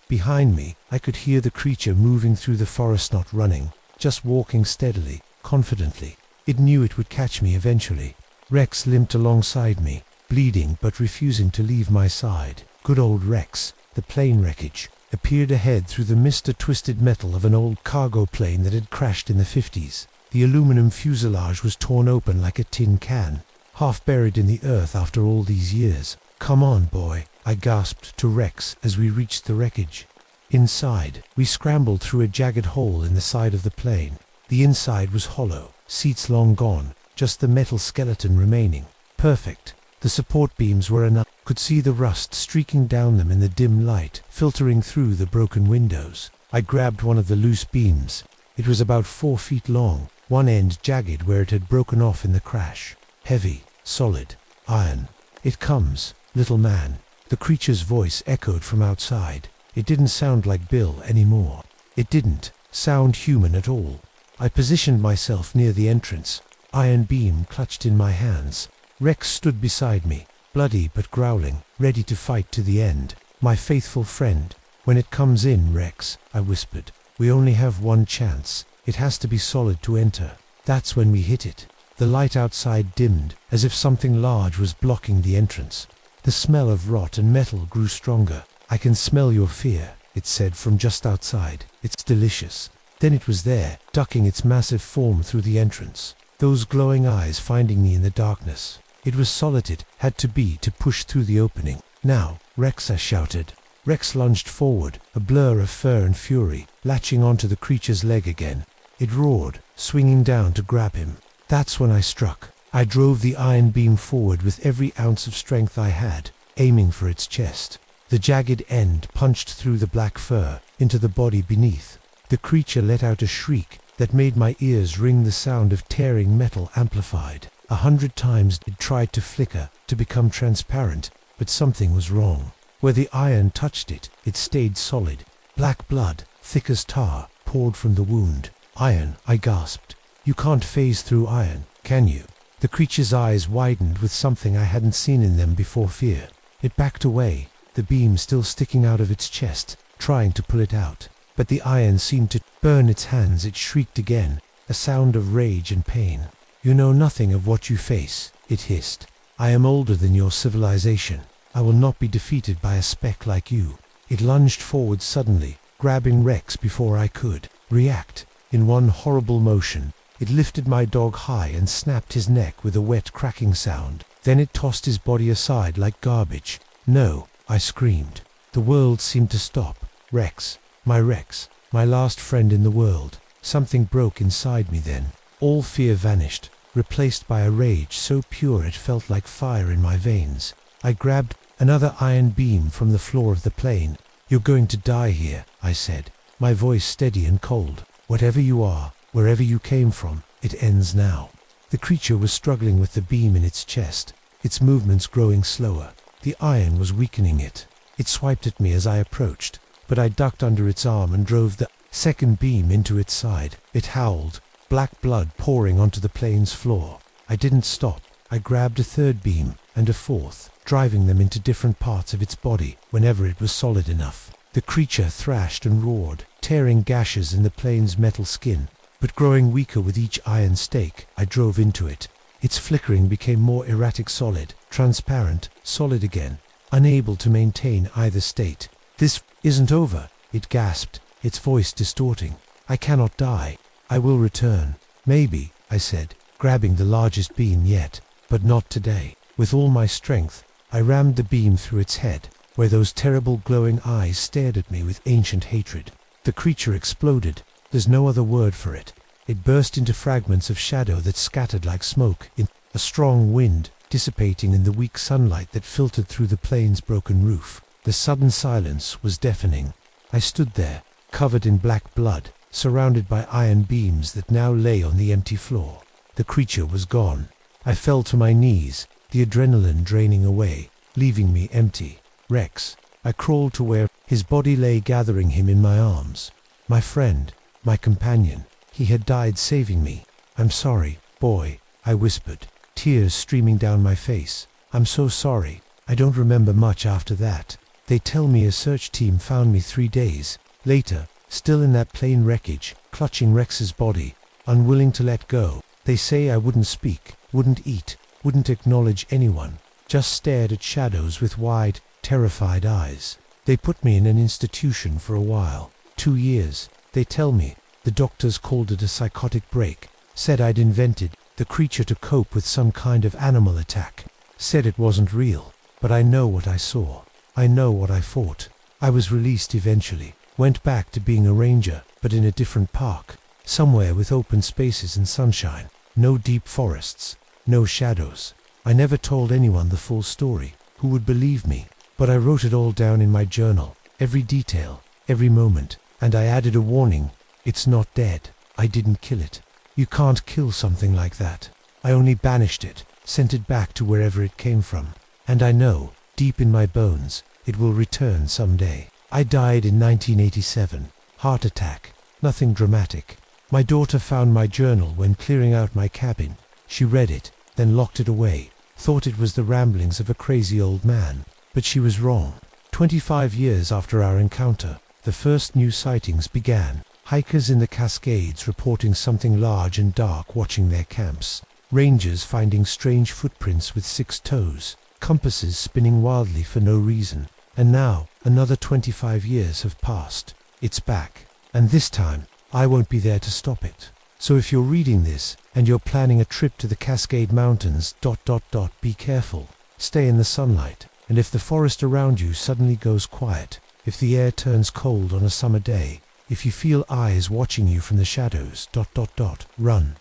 Behind me, I could hear the creature moving through the forest, not running, just walking steadily, confidently. It knew it would catch me eventually. Rex limped alongside me, bleeding but refusing to leave my side. Good old Rex. The plane wreckage appeared ahead through the mist, a twisted metal of an old cargo plane that had crashed in the 50s. The aluminum fuselage was torn open like a tin can, half buried in the earth after all these years. Come on, boy, I gasped to Rex as we reached the wreckage. Inside, we scrambled through a jagged hole in the side of the plane. The inside was hollow, seats long gone, just the metal skeleton remaining. Perfect. The support beams were enough. Could see the rust streaking down them in the dim light, filtering through the broken windows. I grabbed one of the loose beams. It was about 4 feet long, one end jagged where it had broken off in the crash. Heavy, solid, iron. It comes, little man. The creature's voice echoed from outside. It didn't sound like Bill anymore. It didn't sound human at all. I positioned myself near the entrance, iron beam clutched in my hands. Rex stood beside me, bloody but growling, ready to fight to the end. My faithful friend. When it comes in, Rex, I whispered. We only have one chance. It has to be solid to enter. That's when we hit it. The light outside dimmed, as if something large was blocking the entrance. The smell of rot and metal grew stronger. I can smell your fear, it said from just outside. It's delicious. Then it was there, ducking its massive form through the entrance. Those glowing eyes finding me in the darkness. It was solid, it had to be to push through the opening. Now, Rex, I shouted. Rex lunged forward, a blur of fur and fury, latching onto the creature's leg again. It roared, swinging down to grab him. That's when I struck. I drove the iron beam forward with every ounce of strength I had, aiming for its chest. The jagged end punched through the black fur into the body beneath. The creature let out a shriek that made my ears ring, the sound of tearing metal amplified. 100 times it tried to flicker, to become transparent, but something was wrong. Where the iron touched it, it stayed solid. Black blood, thick as tar, poured from the wound. Iron, I gasped. You can't phase through iron, can you? The creature's eyes widened with something I hadn't seen in them before: fear. It backed away, the beam still sticking out of its chest, trying to pull it out. But the iron seemed to burn its hands. It shrieked again, a sound of rage and pain. You know nothing of what you face, it hissed. I am older than your civilization. I will not be defeated by a speck like you. It lunged forward suddenly, grabbing Rex before I could react. In one horrible motion, it lifted my dog high and snapped his neck with a wet cracking sound. Then it tossed his body aside like garbage. No, I screamed. The world seemed to stop. Rex, my last friend in the world. Something broke inside me then. All fear vanished, replaced by a rage so pure it felt like fire in my veins. I grabbed another iron beam from the floor of the plane. You're going to die here, I said, my voice steady and cold. Whatever you are, wherever you came from, it ends now. The creature was struggling with the beam in its chest, its movements growing slower. The iron was weakening it. It swiped at me as I approached, but I ducked under its arm and drove the second beam into its side. It howled, black blood pouring onto the plane's floor. I didn't stop. I grabbed a third beam and a fourth, driving them into different parts of its body whenever it was solid enough. The creature thrashed and roared, tearing gashes in the plane's metal skin, but growing weaker with each iron stake I drove into it. Its flickering became more erratic, solid, transparent, solid again, unable to maintain either state. This isn't over, it gasped, its voice distorting. I cannot die. I will return. Maybe, I said, grabbing the largest beam yet, but not today. With all my strength, I rammed the beam through its head, where those terrible glowing eyes stared at me with ancient hatred. The creature exploded. There's no other word for it. It burst into fragments of shadow that scattered like smoke in a strong wind, dissipating in the weak sunlight that filtered through the plane's broken roof. The sudden silence was deafening. I stood there, covered in black blood, surrounded by iron beams that now lay on the empty floor. The creature was gone. I fell to my knees, the adrenaline draining away, leaving me empty. Rex. I crawled to where his body lay, gathering him in my arms. My friend, my companion. He had died saving me. I'm sorry, boy, I whispered, tears streaming down my face. I'm so sorry. I don't remember much after that. They tell me a search team found me 3 days later, still in that plane wreckage, clutching Rex's body, unwilling to let go. They say I wouldn't speak, wouldn't eat, wouldn't acknowledge anyone, just stared at shadows with wide, terrified eyes. They put me in an institution for a while. 2 years, they tell me. The doctors called it a psychotic break, said I'd invented the creature to cope with some kind of animal attack, said it wasn't real. But I know what I saw. I know what I fought. I was released eventually, went back to being a ranger, but in a different park, somewhere with open spaces and sunshine, no deep forests, no shadows. I never told anyone the full story. Who would believe me? But I wrote it all down in my journal, every detail, every moment, and I added a warning. It's not dead. I didn't kill it. You can't kill something like that. I only banished it, sent it back to wherever it came from. And I know, deep in my bones, it will return someday. I died in 1987. Heart attack. Nothing dramatic. My daughter found my journal when clearing out my cabin. She read it, then locked it away. Thought it was the ramblings of a crazy old man. But she was wrong. 25 years after our encounter, the first new sightings began. Hikers in the Cascades reporting something large and dark watching their camps. Rangers finding strange footprints with 6 toes. Compasses spinning wildly for no reason. And now, another 25 years have passed. It's back. And this time, I won't be there to stop it. So if you're reading this, and you're planning a trip to the Cascade Mountains, be careful. Stay in the sunlight. And if the forest around you suddenly goes quiet, if the air turns cold on a summer day, if you feel eyes watching you from the shadows, run,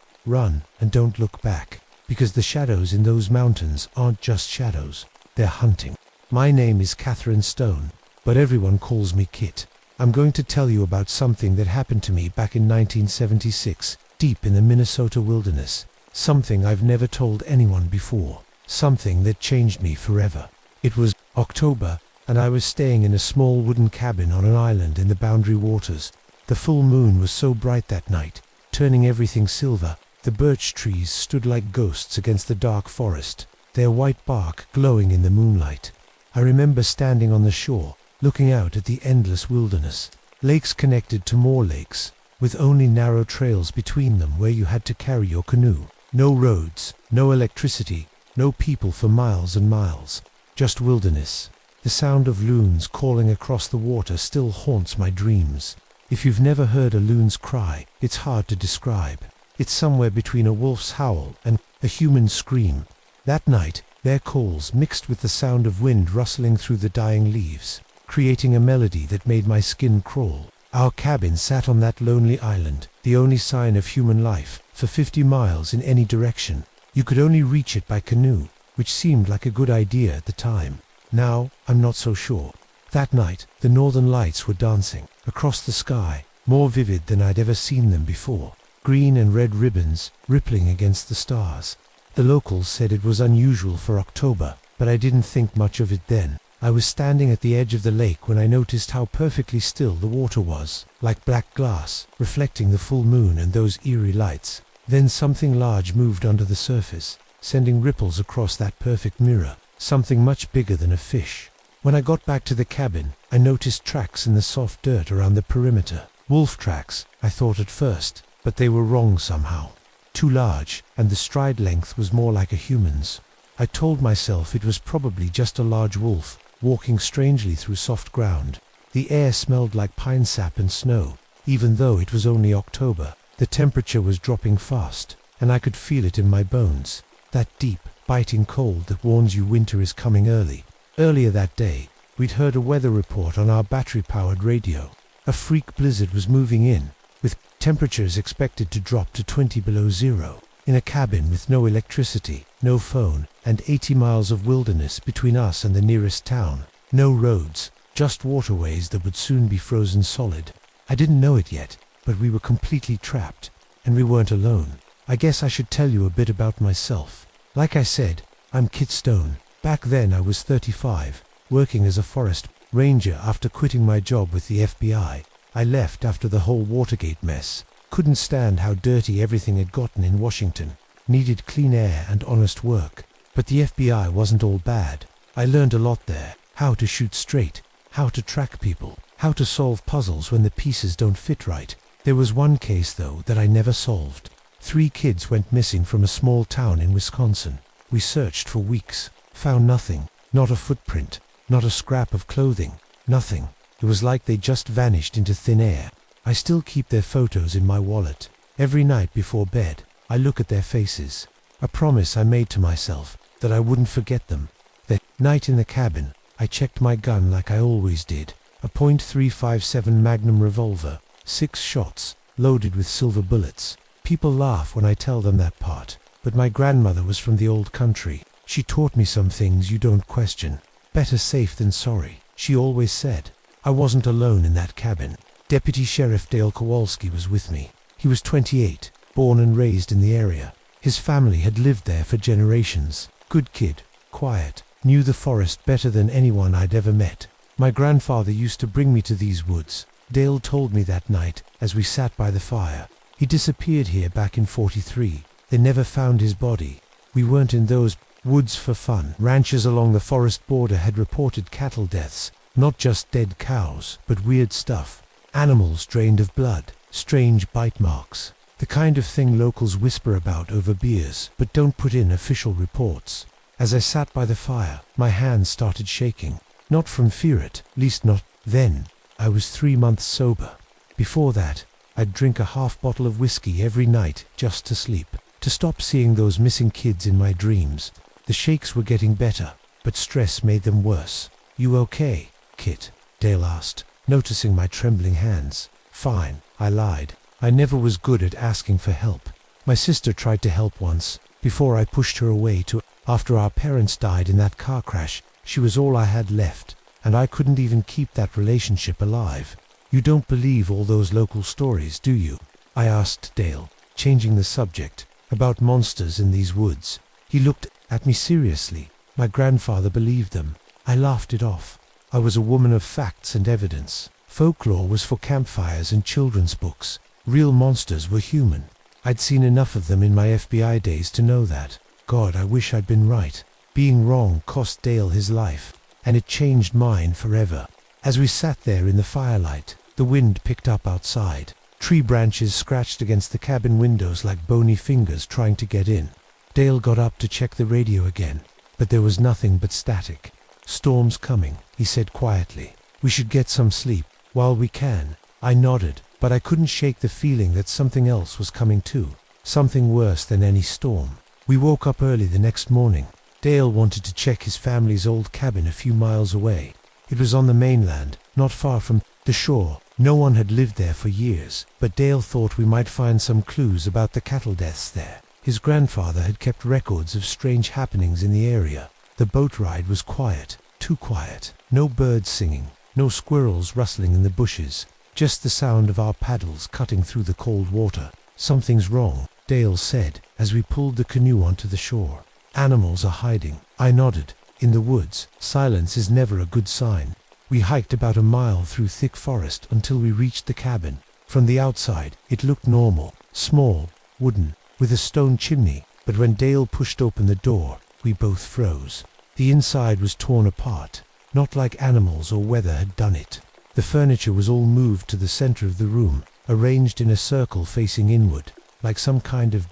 and don't look back. because the shadows in those mountains aren't just shadows, they're hunting. My name is Catherine Stone, but everyone calls me Kit. I'm going to tell you about something that happened to me back in 1976, deep in the Minnesota wilderness. Something I've never told anyone before. Something that changed me forever. It was October, and I was staying in a small wooden cabin on an island in the Boundary Waters. The full moon was so bright that night, turning everything silver. The birch trees stood like ghosts against the dark forest, their white bark glowing in the moonlight. I remember standing on the shore, looking out at the endless wilderness. Lakes connected to more lakes, with only narrow trails between them where you had to carry your canoe. No roads, no electricity, no people for miles and miles. Just wilderness. The sound of loons calling across the water still haunts my dreams. If you've never heard a loon's cry, it's hard to describe. It's somewhere between a wolf's howl and a human scream. That night, their calls mixed with the sound of wind rustling through the dying leaves, creating a melody that made my skin crawl. Our cabin sat on that lonely island, the only sign of human life, for 50 miles in any direction. You could only reach it by canoe, which seemed like a good idea at the time. Now, I'm not so sure. That night, the northern lights were dancing across the sky, more vivid than I'd ever seen them before. Green and red ribbons rippling against the stars. The locals said it was unusual for October, but I didn't think much of it then. I was standing at the edge of the lake when I noticed how perfectly still the water was, like black glass, reflecting the full moon and those eerie lights. Then something large moved under the surface, sending ripples across that perfect mirror, something much bigger than a fish. When I got back to the cabin, I noticed tracks in the soft dirt around the perimeter. Wolf tracks, I thought at first, but they were wrong somehow. Too large, and the stride length was more like a human's. I told myself it was probably just a large wolf, walking strangely through soft ground. The air smelled like pine sap and snow, even though it was only October. The temperature was dropping fast, and I could feel it in my bones. That deep, biting cold that warns you winter is coming early. Earlier that day, we'd heard a weather report on our battery-powered radio. A freak blizzard was moving in, with temperatures expected to drop to 20 below zero. In a cabin with no electricity, no phone, and 80 miles of wilderness between us and the nearest town. No roads, just waterways that would soon be frozen solid. I didn't know it yet, but we were completely trapped, and we weren't alone. I guess I should tell you a bit about myself. Like I said, I'm Kit Stone. Back then I was 35, working as a forest ranger after quitting my job with the FBI. I left after the whole Watergate mess. Couldn't stand how dirty everything had gotten in Washington. Needed clean air and honest work. But the FBI wasn't all bad. I learned a lot there. How to shoot straight, how to track people, how to solve puzzles when the pieces don't fit right. There was one case, though, that I never solved. 3 kids went missing from a small town in Wisconsin. We searched for weeks, found nothing, not a footprint, not a scrap of clothing, nothing. It was like they just vanished into thin air. I still keep their photos in my wallet. Every night before bed, I look at their faces. A promise I made to myself that I wouldn't forget them. That night in the cabin, I checked my gun like I always did. A .357 Magnum revolver, 6 shots, loaded with silver bullets. People laugh when I tell them that part, but my grandmother was from the old country. She taught me some things you don't question. Better safe than sorry, she always said. I wasn't alone in that cabin. Deputy Sheriff Dale Kowalski was with me. He was 28, born and raised in the area. His family had lived there for generations. Good kid, quiet, knew the forest better than anyone I'd ever met. My grandfather used to bring me to these woods. Dale told me that night as we sat by the fire. He disappeared here back in '43. They never found his body. We weren't in those woods for fun. Ranchers along the forest border had reported cattle deaths. Not just dead cows, but weird stuff. Animals drained of blood, strange bite marks. The kind of thing locals whisper about over beers, but don't put in official reports. As I sat by the fire, my hands started shaking. Not from fear, at least not then. I was 3 months sober. Before that, I'd drink a half bottle of whiskey every night just to sleep, to stop seeing those missing kids in my dreams. The shakes were getting better, but stress made them worse. "You okay, Kit?" Dale asked, noticing my trembling hands. "Fine," I lied. I never was good at asking for help. My sister tried to help once, before I pushed her away after our parents died in that car crash. She was all I had left, and I couldn't even keep that relationship alive. You don't believe all those local stories, do you? I asked Dale, changing the subject, about monsters in these woods. He looked at me seriously. My grandfather believed them. I laughed it off. I was a woman of facts and evidence. Folklore was for campfires and children's books. Real monsters were human. I'd seen enough of them in my FBI days to know that. God, I wish I'd been right. Being wrong cost Dale his life, and it changed mine forever. As we sat there in the firelight, the wind picked up outside. Tree branches scratched against the cabin windows like bony fingers trying to get in. Dale got up to check the radio again, but there was nothing but static. "Storm's coming," he said quietly. "We should get some sleep while we can." I nodded, but I couldn't shake the feeling that something else was coming too. Something worse than any storm. We woke up early the next morning. Dale wanted to check his family's old cabin a few miles away. It was on the mainland, not far from the shore. No one had lived there for years, but Dale thought we might find some clues about the cattle deaths there. His grandfather had kept records of strange happenings in the area. The boat ride was quiet, too quiet. No birds singing, no squirrels rustling in the bushes, just the sound of our paddles cutting through the cold water. "Something's wrong," Dale said, as we pulled the canoe onto the shore. "Animals are hiding." I nodded. In the woods, silence is never a good sign. We hiked about a mile through thick forest until we reached the cabin. From the outside, it looked normal, small, wooden, with a stone chimney, but when Dale pushed open the door, we both froze. The inside was torn apart, not like animals or weather had done it. The furniture was all moved to the center of the room, arranged in a circle facing inward, like some kind of ...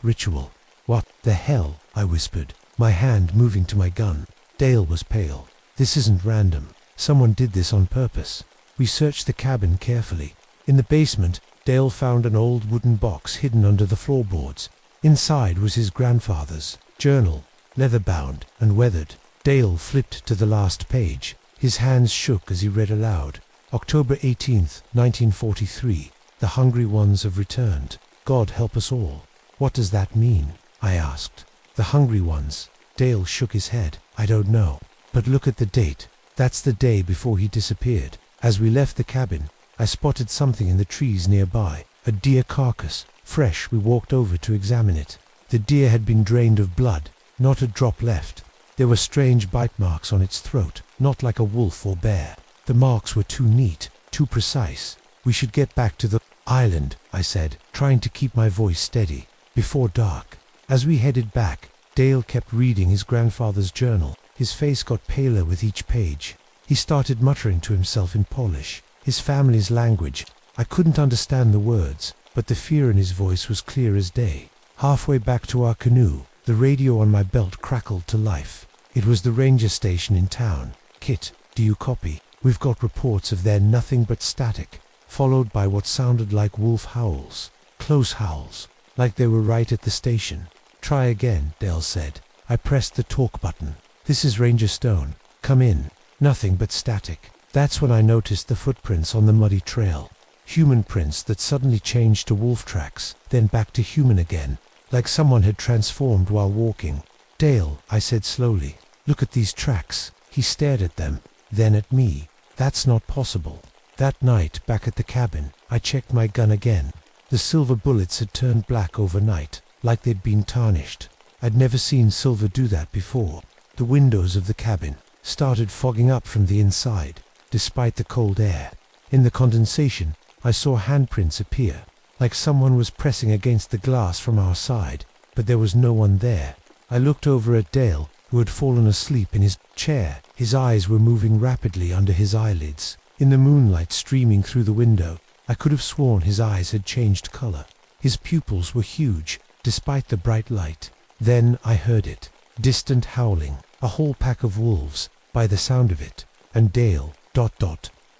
ritual. "What the hell?" I whispered, my hand moving to my gun. Dale was pale. "This isn't random. Someone did this on purpose." We searched the cabin carefully. In the basement, Dale found an old wooden box hidden under the floorboards. Inside was his grandfather's journal, leather-bound and weathered. Dale flipped to the last page. His hands shook as he read aloud. "October 18th, 1943. The hungry ones have returned. God help us all." "What does that mean?" I asked. "The hungry ones." Dale shook his head. "I don't know. But look at the date. That's the day before he disappeared." As we left the cabin, I spotted something in the trees nearby. A deer carcass. Fresh, we walked over to examine it. The deer had been drained of blood, not a drop left. There were strange bite marks on its throat, not like a wolf or bear. The marks were too neat, too precise. "We should get back to the island," I said, trying to keep my voice steady. "Before dark." As we headed back, Dale kept reading his grandfather's journal. His face got paler with each page. He started muttering to himself in Polish, his family's language. I couldn't understand the words, but the fear in his voice was clear as day. Halfway back to our canoe, the radio on my belt crackled to life. It was the ranger station in town. "Kit, do you copy? We've got reports of there nothing but static," followed by what sounded like wolf howls. Close howls, like they were right at the station. "Try again," Dale said. I pressed the talk button. "This is Ranger Stone. Come in." Nothing but static. That's when I noticed the footprints on the muddy trail. Human prints that suddenly changed to wolf tracks, then back to human again, like someone had transformed while walking. "Dale," I said slowly, "look at these tracks." He stared at them, then at me. "That's not possible." That night, back at the cabin, I checked my gun again. The silver bullets had turned black overnight, like they'd been tarnished. I'd never seen silver do that before. The windows of the cabin started fogging up from the inside, despite the cold air. In the condensation, I saw handprints appear, like someone was pressing against the glass from our side, but there was no one there. I looked over at Dale, who had fallen asleep in his chair. His eyes were moving rapidly under his eyelids. In the moonlight streaming through the window, I could have sworn his eyes had changed color. His pupils were huge, despite the bright light. Then I heard it. Distant howling. A whole pack of wolves, by the sound of it. And Dale, ...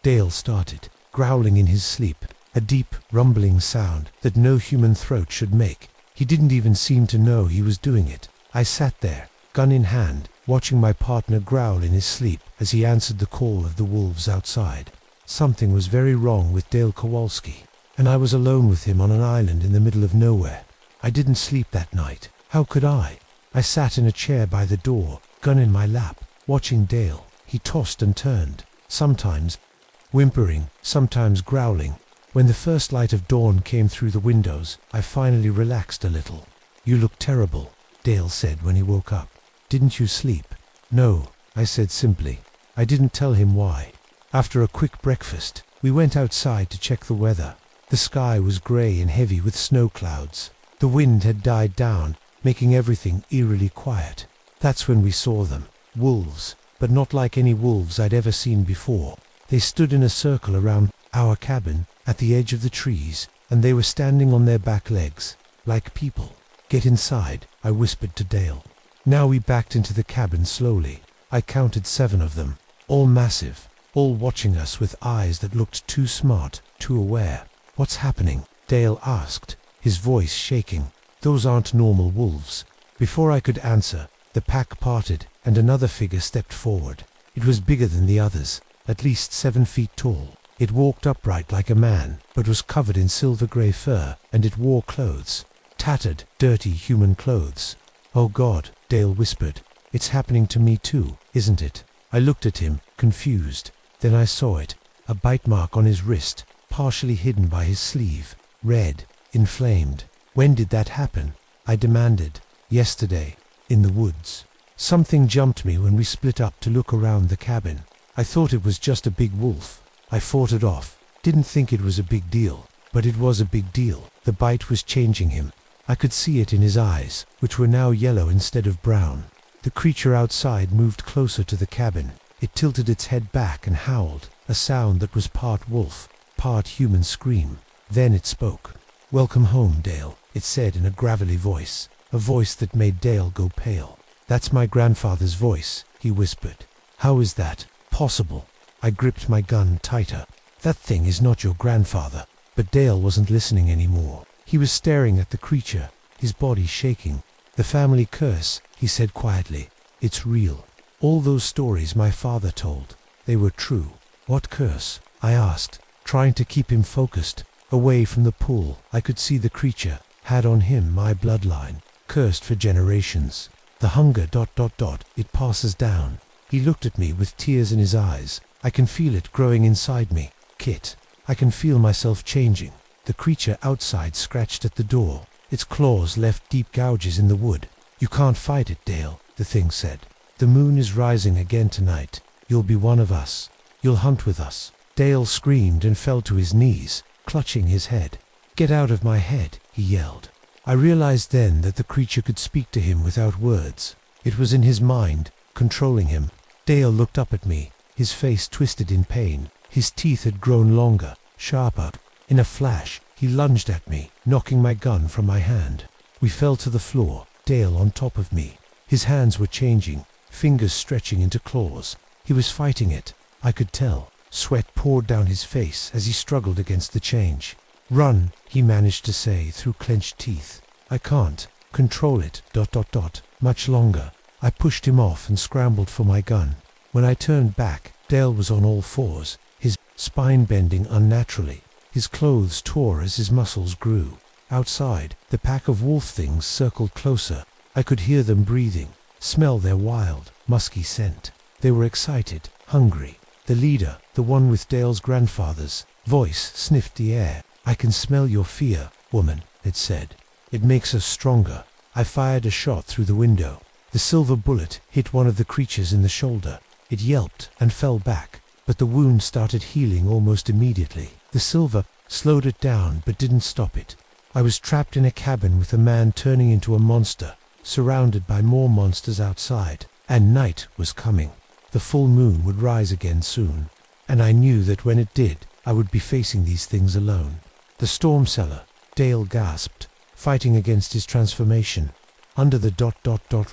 Dale started, growling in his sleep. A deep, rumbling sound that no human throat should make. He didn't even seem to know he was doing it. I sat there, gun in hand, watching my partner growl in his sleep as he answered the call of the wolves outside. Something was very wrong with Dale Kowalski, and I was alone with him on an island in the middle of nowhere. I didn't sleep that night. How could I? I sat in a chair by the door, gun in my lap, watching Dale. He tossed and turned, sometimes whimpering, sometimes growling. When the first light of dawn came through the windows, I finally relaxed a little. "You look terrible," Dale said when he woke up. "Didn't you sleep?" "No," I said simply. I didn't tell him why. After a quick breakfast, we went outside to check the weather. The sky was grey and heavy with snow clouds. The wind had died down, making everything eerily quiet. That's when we saw them. Wolves, but not like any wolves I'd ever seen before. They stood in a circle around our cabin, at the edge of the trees, and they were standing on their back legs, like people. "Get inside," I whispered to Dale. Now we backed into the cabin slowly. I counted 7 of them, all massive, all watching us with eyes that looked too smart, too aware. "What's happening?" Dale asked, his voice shaking. "Those aren't normal wolves." Before I could answer, the pack parted and another figure stepped forward. It was bigger than the others, at least 7 feet tall. It walked upright like a man, but was covered in silver-grey fur, and it wore clothes. Tattered, dirty human clothes. "Oh God," Dale whispered. "It's happening to me too, isn't it?" I looked at him, confused. Then I saw it, a bite mark on his wrist, partially hidden by his sleeve, red, inflamed. "When did that happen?" I demanded. "Yesterday, in the woods." Something jumped me when we split up to look around the cabin. I thought it was just a big wolf. I fought it off, didn't think it was a big deal, but it was a big deal. The bite was changing him. I could see it in his eyes, which were now yellow instead of brown. The creature outside moved closer to the cabin. It tilted its head back and howled, a sound that was part wolf, part human scream. Then it spoke. "Welcome home, Dale," it said in a gravelly voice, a voice that made Dale go pale. "That's my grandfather's voice," he whispered. "How is that possible?" I gripped my gun tighter. "That thing is not your grandfather." But Dale wasn't listening anymore. He was staring at the creature, his body shaking. "The family curse," he said quietly. "It's real. All those stories my father told, they were true." "What curse?" I asked, trying to keep him focused. Away from the pool, I could see the creature had on him my bloodline, cursed for generations. "The hunger... it passes down." He looked at me with tears in his eyes. "I can feel it growing inside me, Kit. I can feel myself changing." The creature outside scratched at the door. Its claws left deep gouges in the wood. "You can't fight it, Dale," the thing said. "The moon is rising again tonight. You'll be one of us. You'll hunt with us." Dale screamed and fell to his knees, clutching his head. "Get out of my head," he yelled. I realized then that the creature could speak to him without words. It was in his mind, controlling him. Dale looked up at me, his face twisted in pain. His teeth had grown longer, sharper. In a flash, he lunged at me, knocking my gun from my hand. We fell to the floor, Dale on top of me. His hands were changing, fingers stretching into claws. He was fighting it, I could tell. Sweat poured down his face as he struggled against the change. "Run," he managed to say through clenched teeth. "I can't control it... much longer." I pushed him off and scrambled for my gun. When I turned back, Dale was on all fours, his spine bending unnaturally. His clothes tore as his muscles grew. Outside, the pack of wolf things circled closer. I could hear them breathing, smell their wild, musky scent. They were excited, hungry. The leader, the one with Dale's grandfather's voice, sniffed the air. "I can smell your fear, woman," it said. "It makes us stronger." I fired a shot through the window. The silver bullet hit one of the creatures in the shoulder. It yelped and fell back, but the wound started healing almost immediately. The silver slowed it down but didn't stop it. I was trapped in a cabin with a man turning into a monster, surrounded by more monsters outside, and night was coming. The full moon would rise again soon, and I knew that when it did, I would be facing these things alone. "The storm cellar," Dale gasped, fighting against his transformation. "Under the...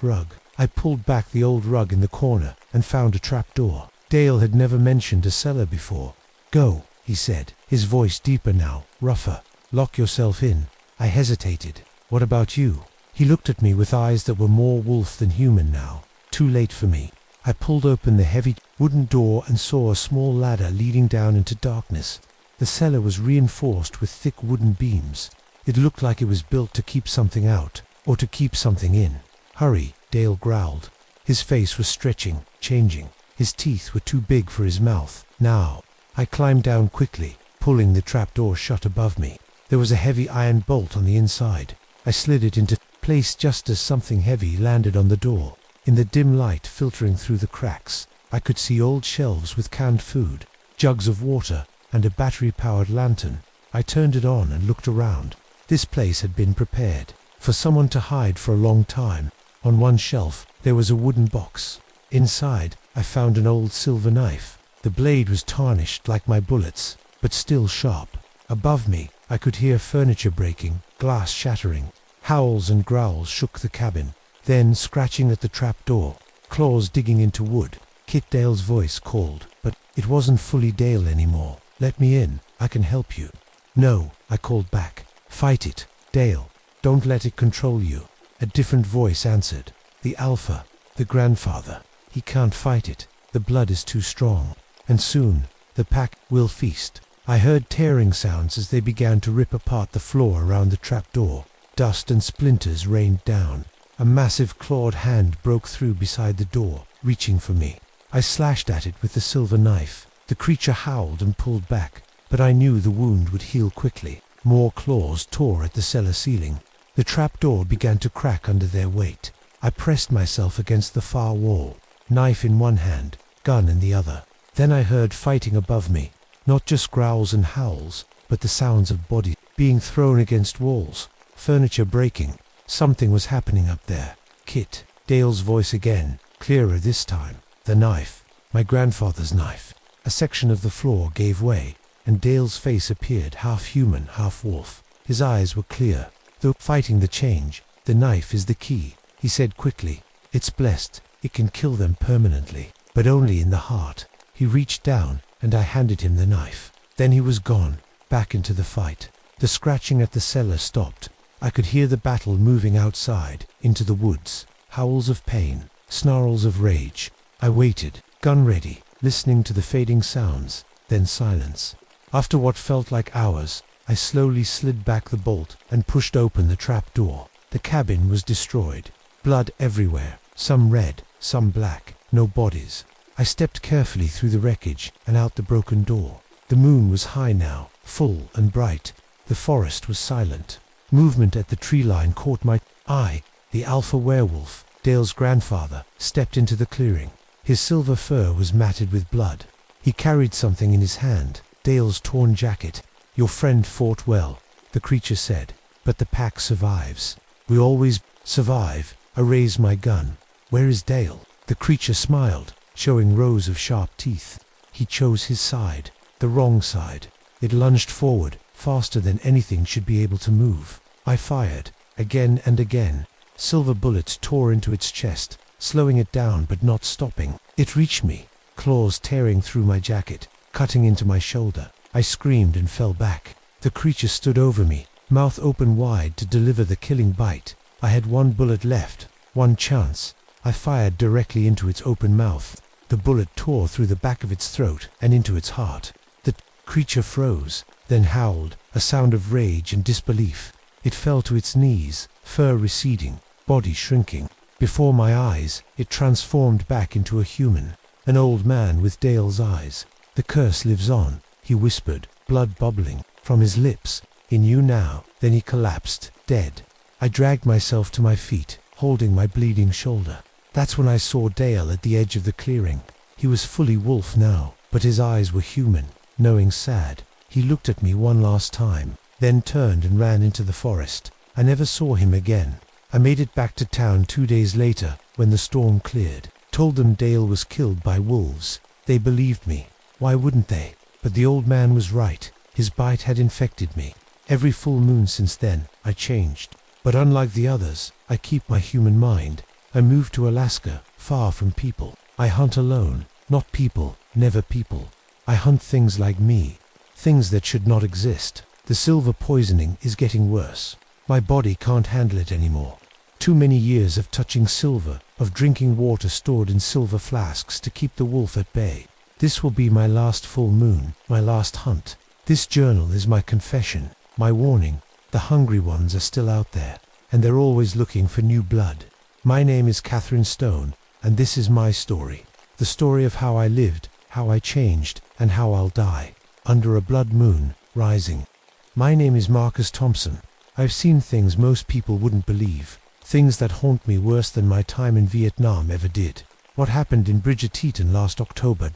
rug." I pulled back the old rug in the corner and found a trapdoor. Dale had never mentioned a cellar before. "Go," he said, his voice deeper now, rougher. "Lock yourself in." I hesitated. "What about you?" He looked at me with eyes that were more wolf than human now. Too late for me. I pulled open the heavy wooden door and saw a small ladder leading down into darkness. The cellar was reinforced with thick wooden beams. It looked like it was built to keep something out, or to keep something in. "Hurry," Dale growled. His face was stretching, changing. His teeth were too big for his mouth. "Now." I climbed down quickly, pulling the trapdoor shut above me. There was a heavy iron bolt on the inside. I slid it into place just as something heavy landed on the door. In the dim light filtering through the cracks, I could see old shelves with canned food, jugs of water, and a battery-powered lantern. I turned it on and looked around. This place had been prepared for someone to hide for a long time. On one shelf, there was a wooden box. Inside, I found an old silver knife. The blade was tarnished like my bullets, but still sharp. Above me, I could hear furniture breaking, glass shattering. Howls and growls shook the cabin. Then, scratching at the trap door, claws digging into wood, Kit Dale's voice called, but it wasn't fully Dale anymore. "Let me in, I can help you." "No," I called back. "Fight it, Dale. Don't let it control you." A different voice answered. "The Alpha, the grandfather. He can't fight it. The blood is too strong. And soon, the pack will feast." I heard tearing sounds as they began to rip apart the floor around the trapdoor. Dust and splinters rained down. A massive clawed hand broke through beside the door, reaching for me. I slashed at it with the silver knife. The creature howled and pulled back, but I knew the wound would heal quickly. More claws tore at the cellar ceiling. The trapdoor began to crack under their weight. I pressed myself against the far wall, knife in one hand, gun in the other. Then I heard fighting above me. Not just growls and howls, but the sounds of bodies being thrown against walls, furniture breaking. Something was happening up there. "Kit," Dale's voice again, clearer this time. "The knife. My grandfather's knife." A section of the floor gave way, and Dale's face appeared half human, half wolf. His eyes were clear. "Though fighting the change, the knife is the key," he said quickly. "It's blessed. It can kill them permanently, but only in the heart." He reached down, and I handed him the knife. Then he was gone, back into the fight. The scratching at the cellar stopped. I could hear the battle moving outside, into the woods. Howls of pain, snarls of rage. I waited, gun ready, listening to the fading sounds, then silence. After what felt like hours, I slowly slid back the bolt and pushed open the trap door. The cabin was destroyed. Blood everywhere, some red, some black, no bodies. I stepped carefully through the wreckage and out the broken door. The moon was high now, full and bright. The forest was silent. Movement at the tree line caught my eye. The alpha werewolf, Dale's grandfather, stepped into the clearing. His silver fur was matted with blood. He carried something in his hand, Dale's torn jacket. "Your friend fought well," the creature said, "but the pack survives." "We always survive." I raised my gun. "Where is Dale?" The creature smiled, showing rows of sharp teeth. "He chose his side, the wrong side." It lunged forward, faster than anything should be able to move. I fired, again and again. Silver bullets tore into its chest, slowing it down but not stopping. It reached me, claws tearing through my jacket, cutting into my shoulder. I screamed and fell back. The creature stood over me, mouth open wide to deliver the killing bite. I had one bullet left, one chance. I fired directly into its open mouth. The bullet tore through the back of its throat and into its heart. The creature froze, then howled, a sound of rage and disbelief. It fell to its knees, fur receding, body shrinking. Before my eyes, it transformed back into a human, an old man with Dale's eyes. "The curse lives on," he whispered, blood bubbling from his lips. "In you now." Then he collapsed, dead. I dragged myself to my feet, holding my bleeding shoulder. That's when I saw Dale at the edge of the clearing. He was fully wolf now, but his eyes were human, knowing sad. He looked at me one last time, then turned and ran into the forest. I never saw him again. I made it back to town 2 days later, when the storm cleared. Told them Dale was killed by wolves. They believed me. Why wouldn't they? But the old man was right. His bite had infected me. Every full moon since then, I changed. But unlike the others, I keep my human mind. I moved to Alaska, far from people. I hunt alone, not people, never people. I hunt things like me, things that should not exist. The silver poisoning is getting worse. My body can't handle it anymore. Too many years of touching silver, of drinking water stored in silver flasks to keep the wolf at bay. This will be my last full moon, my last hunt. This journal is my confession, my warning. The hungry ones are still out there, and they're always looking for new blood. My name is Catherine Stone, and this is my story. The story of how I lived, how I changed, and how I'll die. Under a blood moon, rising. My name is Marcus Thompson. I've seen things most people wouldn't believe. Things that haunt me worse than my time in Vietnam ever did. What happened in Bridget Eaton last October...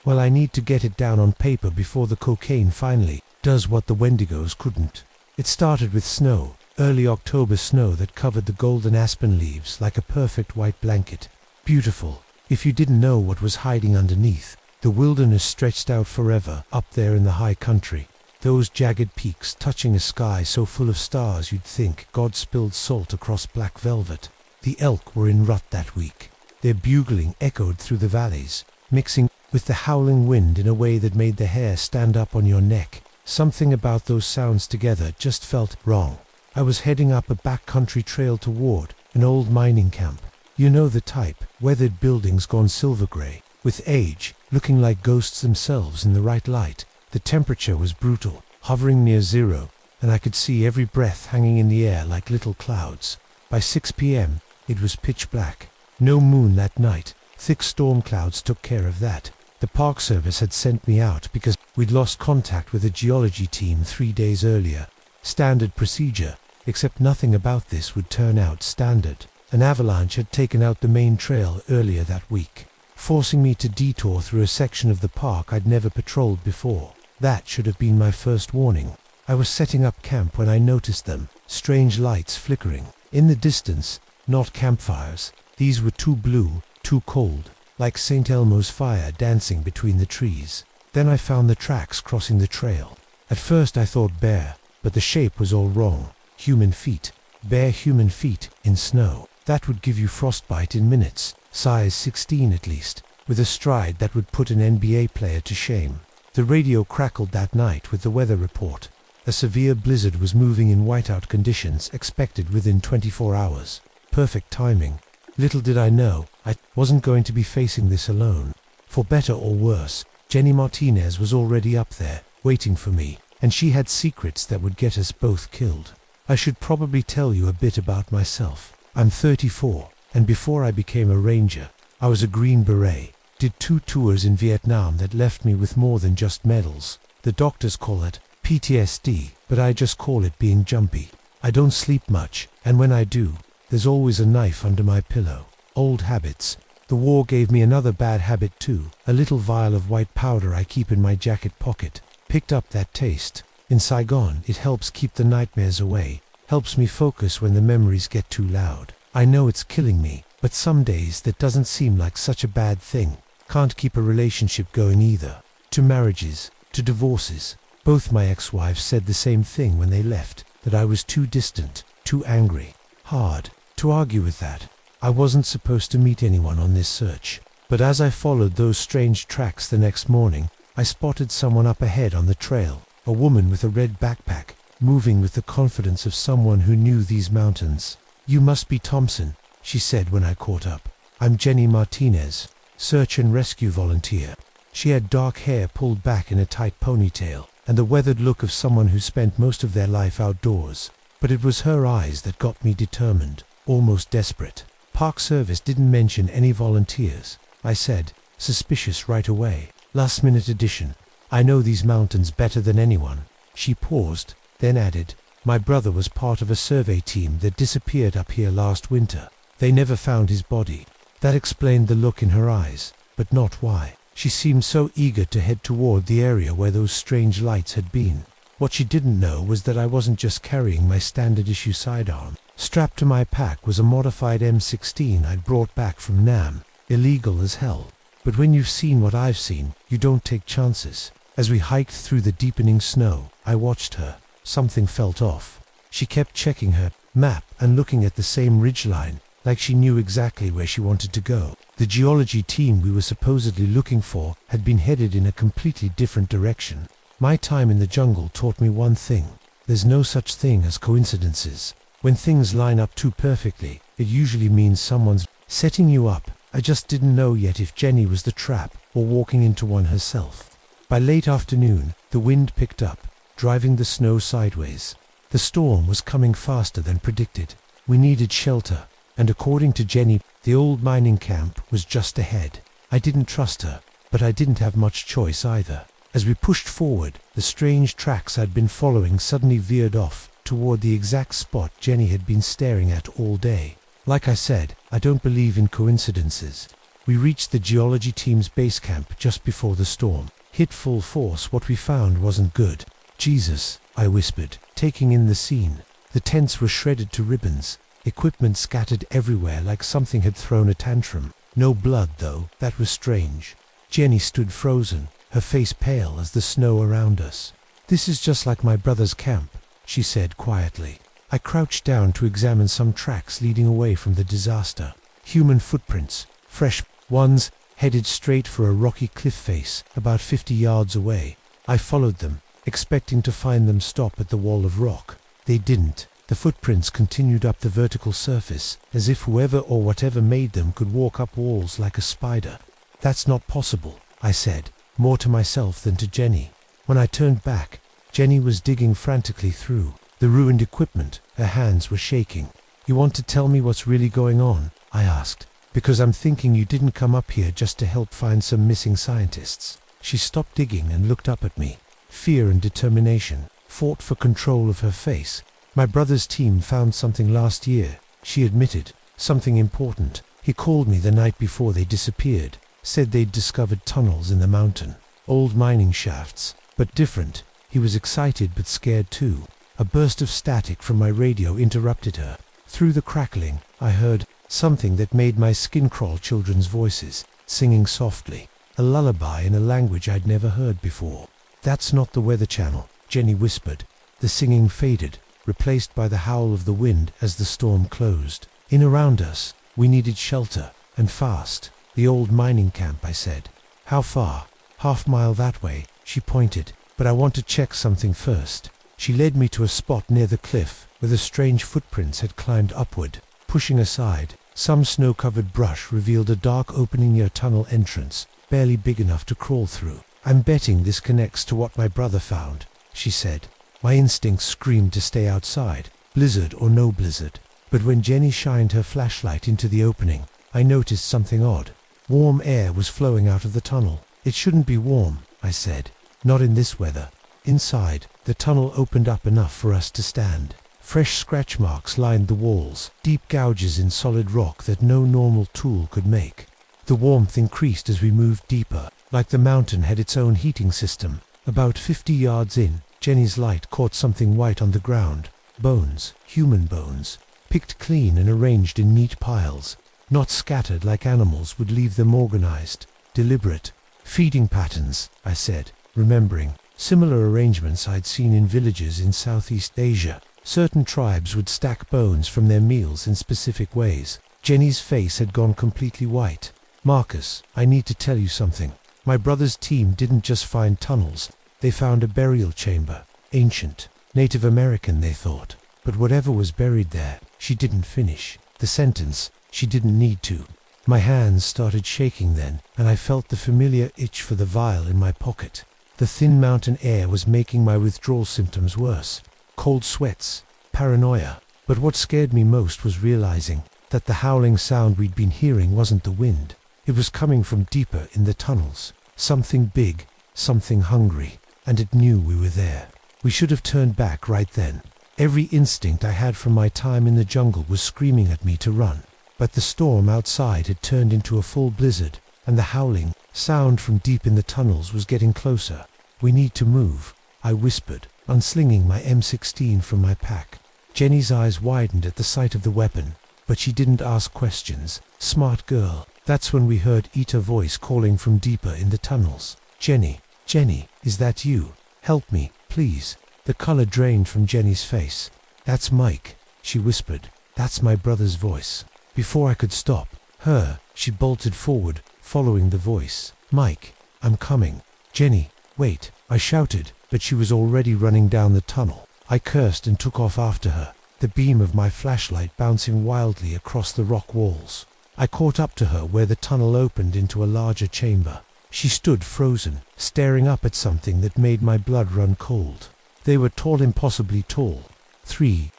Well, I need to get it down on paper before the cocaine finally does what the Wendigos couldn't. It started with snow, early October snow that covered the golden aspen leaves like a perfect white blanket. Beautiful, if you didn't know what was hiding underneath. The wilderness stretched out forever up there in the high country. Those jagged peaks touching a sky so full of stars you'd think God spilled salt across black velvet. The elk were in rut that week. Their bugling echoed through the valleys, mixing with the howling wind in a way that made the hair stand up on your neck. Something about those sounds together just felt wrong. I was heading up a backcountry trail toward an old mining camp. You know the type, weathered buildings gone silver grey, with age, looking like ghosts themselves in the right light. The temperature was brutal, hovering near zero, and I could see every breath hanging in the air like little clouds. By 6 p.m., it was pitch black. No moon that night. Thick storm clouds took care of that. The Park Service had sent me out because we'd lost contact with a geology team 3 days earlier. Standard procedure, except nothing about this would turn out standard. An avalanche had taken out the main trail earlier that week, forcing me to detour through a section of the park I'd never patrolled before. That should have been my first warning. I was setting up camp when I noticed them, strange lights flickering. In the distance, not campfires. These were too blue, too cold, like St. Elmo's fire dancing between the trees. Then I found the tracks crossing the trail. At first I thought bear, but the shape was all wrong. Human feet. Bare human feet, in snow. That would give you frostbite in minutes, size 16 at least, with a stride that would put an NBA player to shame. The radio crackled that night with the weather report. A severe blizzard was moving in whiteout conditions expected within 24 hours. Perfect timing. Little did I know, I wasn't going to be facing this alone. For better or worse, Jenny Martinez was already up there, waiting for me, and she had secrets that would get us both killed. I should probably tell you a bit about myself. I'm 34, and before I became a ranger, I was a Green Beret. Did 2 tours in Vietnam that left me with more than just medals. The doctors call it PTSD, but I just call it being jumpy. I don't sleep much, and when I do, there's always a knife under my pillow. Old habits. The war gave me another bad habit too. A little vial of white powder I keep in my jacket pocket. Picked up that taste. In Saigon, it helps keep the nightmares away. Helps me focus when the memories get too loud. I know it's killing me, but some days that doesn't seem like such a bad thing. Can't keep a relationship going either. 2 marriages, 2 divorces. Both my ex-wives said the same thing when they left, that I was too distant, too angry. Hard to argue with that. I wasn't supposed to meet anyone on this search. But as I followed those strange tracks the next morning, I spotted someone up ahead on the trail. A woman with a red backpack, moving with the confidence of someone who knew these mountains. "You must be Thompson," she said when I caught up. "I'm Jenny Martinez, search and rescue volunteer." She had dark hair pulled back in a tight ponytail, and the weathered look of someone who spent most of their life outdoors. But it was her eyes that got me determined, almost desperate. "Park Service didn't mention any volunteers," I said, suspicious right away. "Last-minute addition. I know these mountains better than anyone." She paused, then added, "My brother was part of a survey team that disappeared up here last winter. They never found his body." That explained the look in her eyes, but not why. She seemed so eager to head toward the area where those strange lights had been. What she didn't know was that I wasn't just carrying my standard-issue sidearm. Strapped to my pack was a modified M16 I'd brought back from Nam. Illegal as hell. But when you've seen what I've seen, you don't take chances. As we hiked through the deepening snow, I watched her. Something felt off. She kept checking her map and looking at the same ridgeline, like she knew exactly where she wanted to go. The geology team we were supposedly looking for had been headed in a completely different direction. My time in the jungle taught me one thing. There's no such thing as coincidences. When things line up too perfectly, it usually means someone's setting you up. I just didn't know yet if Jenny was the trap or walking into one herself. By late afternoon, the wind picked up, driving the snow sideways. The storm was coming faster than predicted. We needed shelter, and according to Jenny, the old mining camp was just ahead. I didn't trust her, but I didn't have much choice either. As we pushed forward, the strange tracks I'd been following suddenly veered off toward the exact spot Jenny had been staring at all day. Like I said, I don't believe in coincidences. We reached the geology team's base camp just before the storm hit full force. What we found wasn't good. Jesus, I whispered, taking in the scene. The tents were shredded to ribbons, equipment scattered everywhere like something had thrown a tantrum. No blood though, that was strange. Jenny stood frozen, her face pale as the snow around us. This is just like my brother's camp, she said quietly. I crouched down to examine some tracks leading away from the disaster. Human footprints, fresh ones, headed straight for a rocky cliff face about 50 yards away. I followed them, expecting to find them stop at the wall of rock. They didn't. The footprints continued up the vertical surface, as if whoever or whatever made them could walk up walls like a spider. That's not possible, I said, more to myself than to Jenny. When I turned back, Jenny was digging frantically through the ruined equipment. Her hands were shaking. You want to tell me what's really going on? I asked, because I'm thinking you didn't come up here just to help find some missing scientists. She stopped digging and looked up at me. Fear and determination fought for control of her face. My brother's team found something last year, she admitted. Something important. He called me the night before they disappeared. Said they'd discovered tunnels in the mountain. Old mining shafts, but different. He was excited but scared too. A burst of static from my radio interrupted her. Through the crackling, I heard something that made my skin crawl. Children's voices, singing softly. A lullaby in a language I'd never heard before. That's not the Weather Channel, Jenny whispered. The singing faded, replaced by the howl of the wind as the storm closed in around us. We needed shelter, and fast. The old mining camp, I said. How far? Half-mile that way, she pointed. But I want to check something first. She led me to a spot near the cliff, where the strange footprints had climbed upward. Pushing aside, some snow-covered brush revealed a dark opening near tunnel entrance, barely big enough to crawl through. I'm betting this connects to what my brother found, she said. My instincts screamed to stay outside, blizzard or no blizzard. But when Jenny shined her flashlight into the opening, I noticed something odd. Warm air was flowing out of the tunnel. It shouldn't be warm, I said. Not in this weather. Inside, the tunnel opened up enough for us to stand. Fresh scratch marks lined the walls, deep gouges in solid rock that no normal tool could make. The warmth increased as we moved deeper, like the mountain had its own heating system. About 50 yards in, Jenny's light caught something white on the ground. Bones, human bones, picked clean and arranged in neat piles. Not scattered like animals would leave them organized, deliberate. Feeding patterns, I said, remembering similar arrangements I'd seen in villages in Southeast Asia. Certain tribes would stack bones from their meals in specific ways. Jenny's face had gone completely white. Marcus, I need to tell you something. My brother's team didn't just find tunnels. They found a burial chamber. Ancient. Native American, they thought. But whatever was buried there, she didn't finish the sentence. She didn't need to. My hands started shaking then, and I felt the familiar itch for the vial in my pocket. The thin mountain air was making my withdrawal symptoms worse. Cold sweats, paranoia. But what scared me most was realizing that the howling sound we'd been hearing wasn't the wind. It was coming from deeper in the tunnels. Something big, something hungry, and it knew we were there. We should have turned back right then. Every instinct I had from my time in the jungle was screaming at me to run. But the storm outside had turned into a full blizzard, and the howling sound from deep in the tunnels was getting closer. We need to move, I whispered, unslinging my M16 from my pack. Jenny's eyes widened at the sight of the weapon, but she didn't ask questions. Smart girl. That's when we heard Ita's voice calling from deeper in the tunnels. Jenny, Jenny, is that you? Help me, please. The color drained from Jenny's face. That's Mike, she whispered. That's my brother's voice. Before I could stop her, she bolted forward, following the voice. Mike, I'm coming. Jenny, wait, I shouted, but she was already running down the tunnel. I cursed and took off after her, the beam of my flashlight bouncing wildly across the rock walls. I caught up to her where the tunnel opened into a larger chamber. She stood frozen, staring up at something that made my blood run cold. They were tall, impossibly tall. 3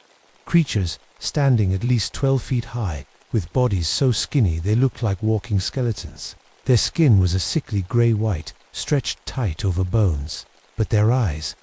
creatures, standing at least 12 feet high, with bodies so skinny they looked like walking skeletons. Their skin was a sickly grey-white, stretched tight over bones. But their eyes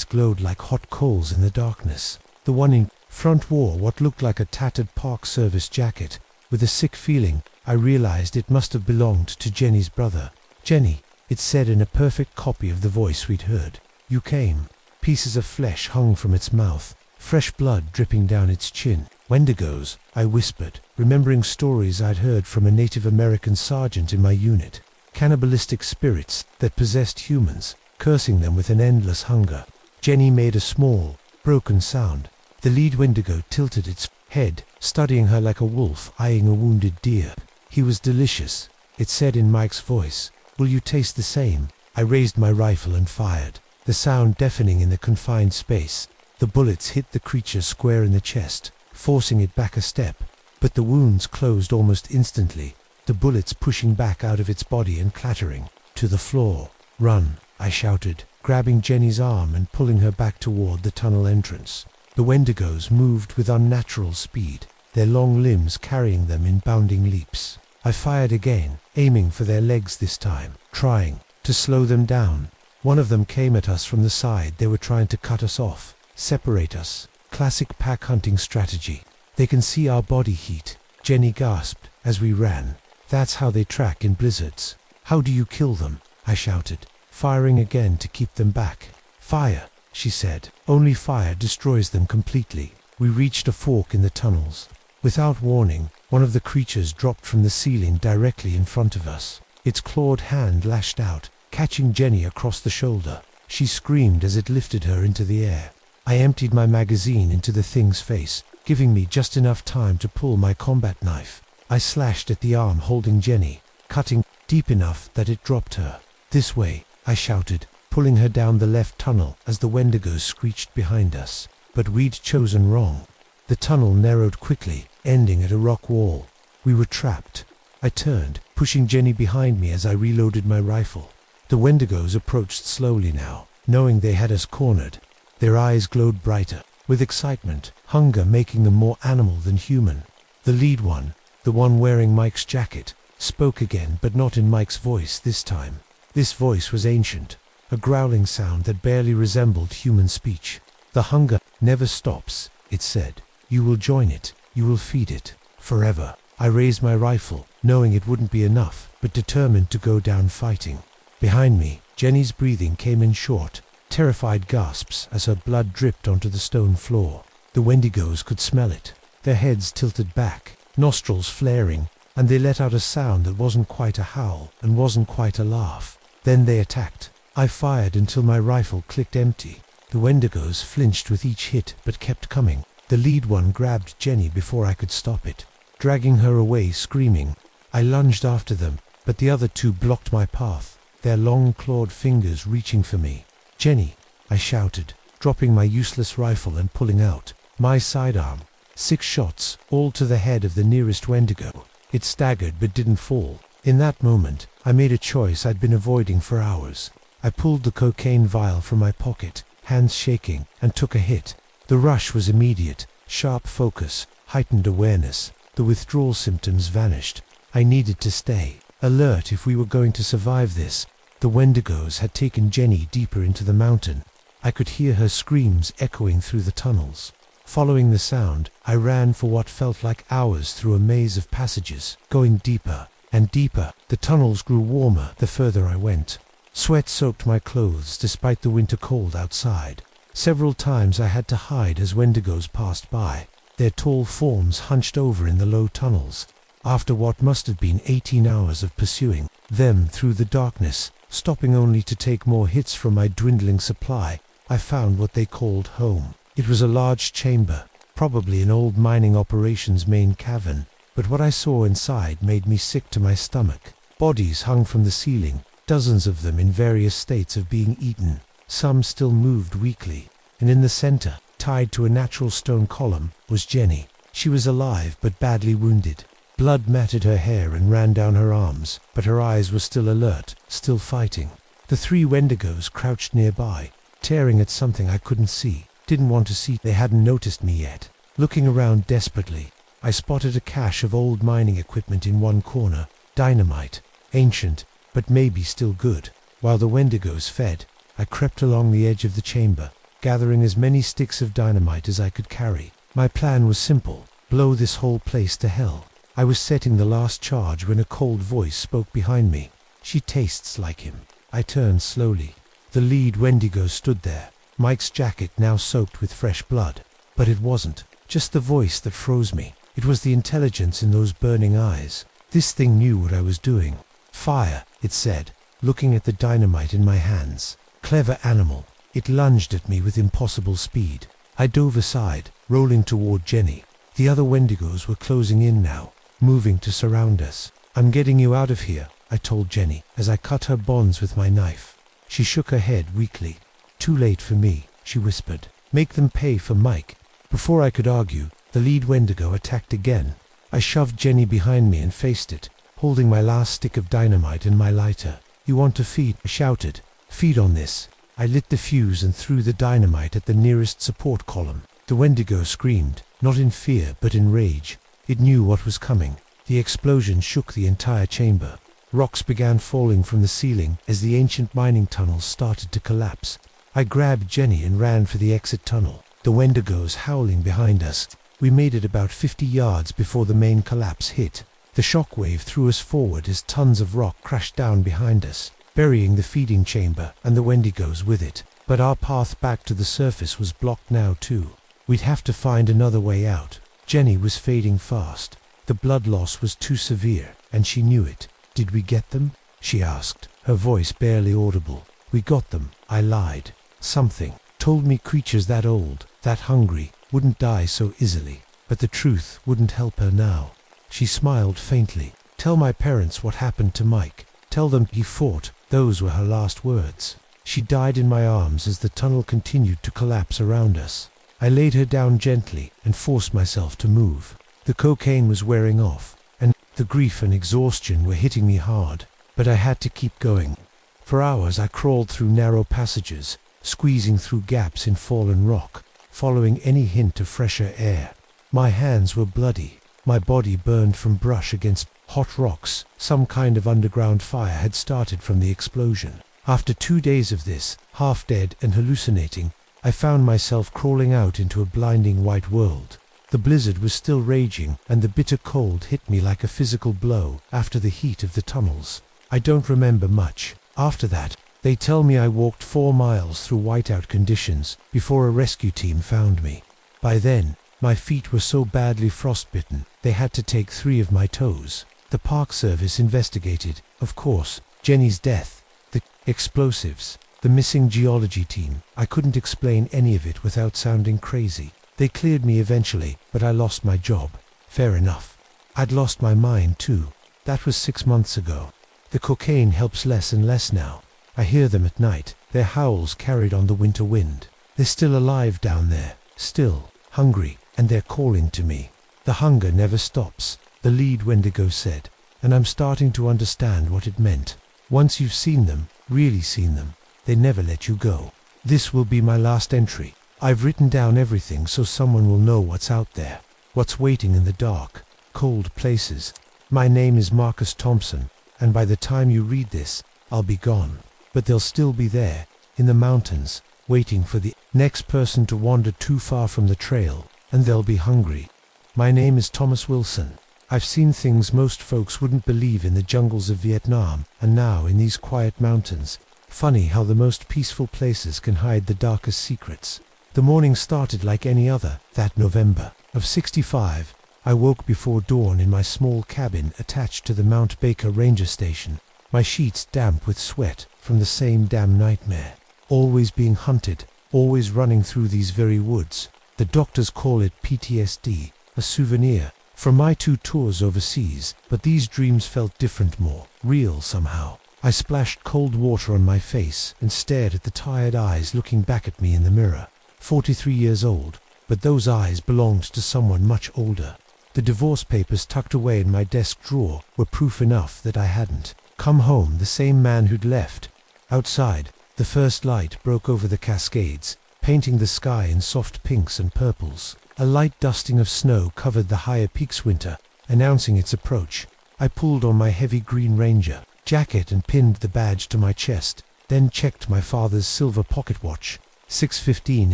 glowed like hot coals in the darkness. The one in front wore what looked like a tattered Park Service jacket. With a sick feeling, I realized it must have belonged to Jenny's brother. "Jenny," it said in a perfect copy of the voice we'd heard. "You came." Pieces of flesh hung from its mouth, fresh blood dripping down its chin. "Wendigos," I whispered, remembering stories I'd heard from a Native American sergeant in my unit. Cannibalistic spirits that possessed humans, cursing them with an endless hunger. Jenny made a small, broken sound. The lead Wendigo tilted its head, studying her like a wolf eyeing a wounded deer. "He was delicious," it said in Mike's voice. "Will you taste the same?" I raised my rifle and fired, the sound deafening in the confined space. The bullets hit the creature square in the chest, forcing it back a step, but the wounds closed almost instantly, the bullets pushing back out of its body and clattering to the floor. "Run," I shouted, grabbing Jenny's arm and pulling her back toward the tunnel entrance. The Wendigos moved with unnatural speed, their long limbs carrying them in bounding leaps. I fired again, aiming for their legs this time, trying to slow them down. One of them came at us from the side. They were trying to cut us off, separate us. Classic pack hunting strategy. "They can see our body heat," Jenny gasped as we ran. "That's how they track in blizzards." "How do you kill them?" I shouted, firing again to keep them back. "Fire," she said. "Only fire destroys them completely." We reached a fork in the tunnels. Without warning, one of the creatures dropped from the ceiling directly in front of us. Its clawed hand lashed out, catching Jenny across the shoulder. She screamed as it lifted her into the air. I emptied my magazine into the thing's face, giving me just enough time to pull my combat knife. I slashed at the arm holding Jenny, cutting deep enough that it dropped her. "This way," I shouted, pulling her down the left tunnel as the Wendigos screeched behind us. But we'd chosen wrong. The tunnel narrowed quickly, ending at a rock wall. We were trapped. I turned, pushing Jenny behind me as I reloaded my rifle. The Wendigos approached slowly now, knowing they had us cornered. Their eyes glowed brighter, with excitement, hunger making them more animal than human. The lead one, the one wearing Mike's jacket, spoke again, but not in Mike's voice this time. This voice was ancient, a growling sound that barely resembled human speech. "The hunger never stops," it said. "You will join it, you will feed it, forever." I raised my rifle, knowing it wouldn't be enough, but determined to go down fighting. Behind me, Jenny's breathing came in short, terrified gasps as her blood dripped onto the stone floor. The Wendigos could smell it, their heads tilted back, nostrils flaring, and they let out a sound that wasn't quite a howl and wasn't quite a laugh. Then they attacked. I fired until my rifle clicked empty. The Wendigos flinched with each hit but kept coming. The lead one grabbed Jenny before I could stop it, dragging her away screaming. I lunged after them, but the other two blocked my path, their long clawed fingers reaching for me. "Jenny," I shouted, dropping my useless rifle and pulling out my sidearm. 6 shots, all to the head of the nearest Wendigo. It staggered but didn't fall. In that moment, I made a choice I'd been avoiding for hours. I pulled the cocaine vial from my pocket, hands shaking, and took a hit. The rush was immediate, sharp focus, heightened awareness. The withdrawal symptoms vanished. I needed to stay alert if we were going to survive this. The Wendigos had taken Jenny deeper into the mountain. I could hear her screams echoing through the tunnels. Following the sound, I ran for what felt like hours through a maze of passages, going deeper and deeper. The tunnels grew warmer the further I went. Sweat soaked my clothes despite the winter cold outside. Several times I had to hide as Wendigos passed by, their tall forms hunched over in the low tunnels. After what must have been 18 hours of pursuing them through the darkness, stopping only to take more hits from my dwindling supply, I found what they called home. It was a large chamber, probably an old mining operations main cavern, but what I saw inside made me sick to my stomach. Bodies hung from the ceiling, dozens of them in various states of being eaten. Some still moved weakly, and in the center, tied to a natural stone column, was Jenny. She was alive but badly wounded. Blood matted her hair and ran down her arms, but her eyes were still alert, still fighting. The 3 Wendigos crouched nearby, tearing at something I couldn't see. Didn't want to see they hadn't noticed me yet. Looking around desperately, I spotted a cache of old mining equipment in one corner. Dynamite. Ancient, but maybe still good. While the Wendigos fed, I crept along the edge of the chamber, gathering as many sticks of dynamite as I could carry. My plan was simple: blow this whole place to hell. I was setting the last charge when a cold voice spoke behind me. "She tastes like him." I turned slowly. The lead Wendigo stood there, Mike's jacket now soaked with fresh blood. But it wasn't just the voice that froze me. It was the intelligence in those burning eyes. This thing knew what I was doing. "Fire," it said, looking at the dynamite in my hands. Clever animal. It lunged at me with impossible speed. I dove aside, rolling toward Jenny. The other Wendigos were closing in now, moving to surround us. "I'm getting you out of here," I told Jenny as I cut her bonds with my knife. She shook her head weakly. "Too late for me," she whispered. "Make them pay for Mike." Before I could argue, the lead Wendigo attacked again. I shoved Jenny behind me and faced it, holding my last stick of dynamite and my lighter. "You want to feed?" I shouted. "Feed on this." I lit the fuse and threw the dynamite at the nearest support column. The Wendigo screamed, not in fear but in rage. It knew what was coming. The explosion shook the entire chamber. Rocks began falling from the ceiling as the ancient mining tunnels started to collapse. I grabbed Jenny and ran for the exit tunnel, the Wendigos howling behind us. We made it about 50 yards before the main collapse hit. The shockwave threw us forward as tons of rock crashed down behind us, burying the feeding chamber and the Wendigos with it. But our path back to the surface was blocked now too. We'd have to find another way out. Jenny was fading fast. The blood loss was too severe, and she knew it. "Did we get them?" she asked, her voice barely audible. "We got them," I lied. Something told me creatures that old, that hungry, wouldn't die so easily. But the truth wouldn't help her now. She smiled faintly. "Tell my parents what happened to Mike. Tell them he fought." Those were her last words. She died in my arms as the tunnel continued to collapse around us. I laid her down gently and forced myself to move. The cocaine was wearing off, and the grief and exhaustion were hitting me hard. But I had to keep going. For hours I crawled through narrow passages, squeezing through gaps in fallen rock, following any hint of fresher air. My hands were bloody. My body burned from brush against hot rocks. Some kind of underground fire had started from the explosion. After 2 days of this, half dead and hallucinating, I found myself crawling out into a blinding white world. The blizzard was still raging, and the bitter cold hit me like a physical blow after the heat of the tunnels. I don't remember much. After that, they tell me I walked 4 miles through whiteout conditions before a rescue team found me. By then, my feet were so badly frostbitten, they had to take 3 of my toes. The Park Service investigated, of course, Jenny's death, the explosives, the missing geology team. I couldn't explain any of it without sounding crazy. They cleared me eventually, but I lost my job. Fair enough. I'd lost my mind too. That was 6 months ago. The cocaine helps less and less now. I hear them at night, their howls carried on the winter wind. They're still alive down there, still hungry, and they're calling to me. "The hunger never stops," the lead Wendigo said, and I'm starting to understand what it meant. Once you've seen them, really seen them, they never let you go. This will be my last entry. I've written down everything so someone will know what's out there, what's waiting in the dark, cold places. My name is Marcus Thompson, and by the time you read this, I'll be gone. But they'll still be there, in the mountains, waiting for the next person to wander too far from the trail, and they'll be hungry. My name is Thomas Wilson. I've seen things most folks wouldn't believe in the jungles of Vietnam, and now in these quiet mountains. Funny how the most peaceful places can hide the darkest secrets. The morning started like any other, that November of '65. I woke before dawn in my small cabin attached to the Mount Baker Ranger Station, my sheets damp with sweat from the same damn nightmare. Always being hunted, always running through these very woods. The doctors call it PTSD, a souvenir from my 2 tours overseas, but these dreams felt different, more real somehow. I splashed cold water on my face and stared at the tired eyes looking back at me in the mirror. 43 years old, but those eyes belonged to someone much older. The divorce papers tucked away in my desk drawer were proof enough that I hadn't come home the same man who'd left. Outside, the first light broke over the Cascades, painting the sky in soft pinks and purples. A light dusting of snow covered the higher peaks winter, announcing its approach. I pulled on my heavy Green Ranger jacket and pinned the badge to my chest, then checked my father's silver pocket watch. 6:15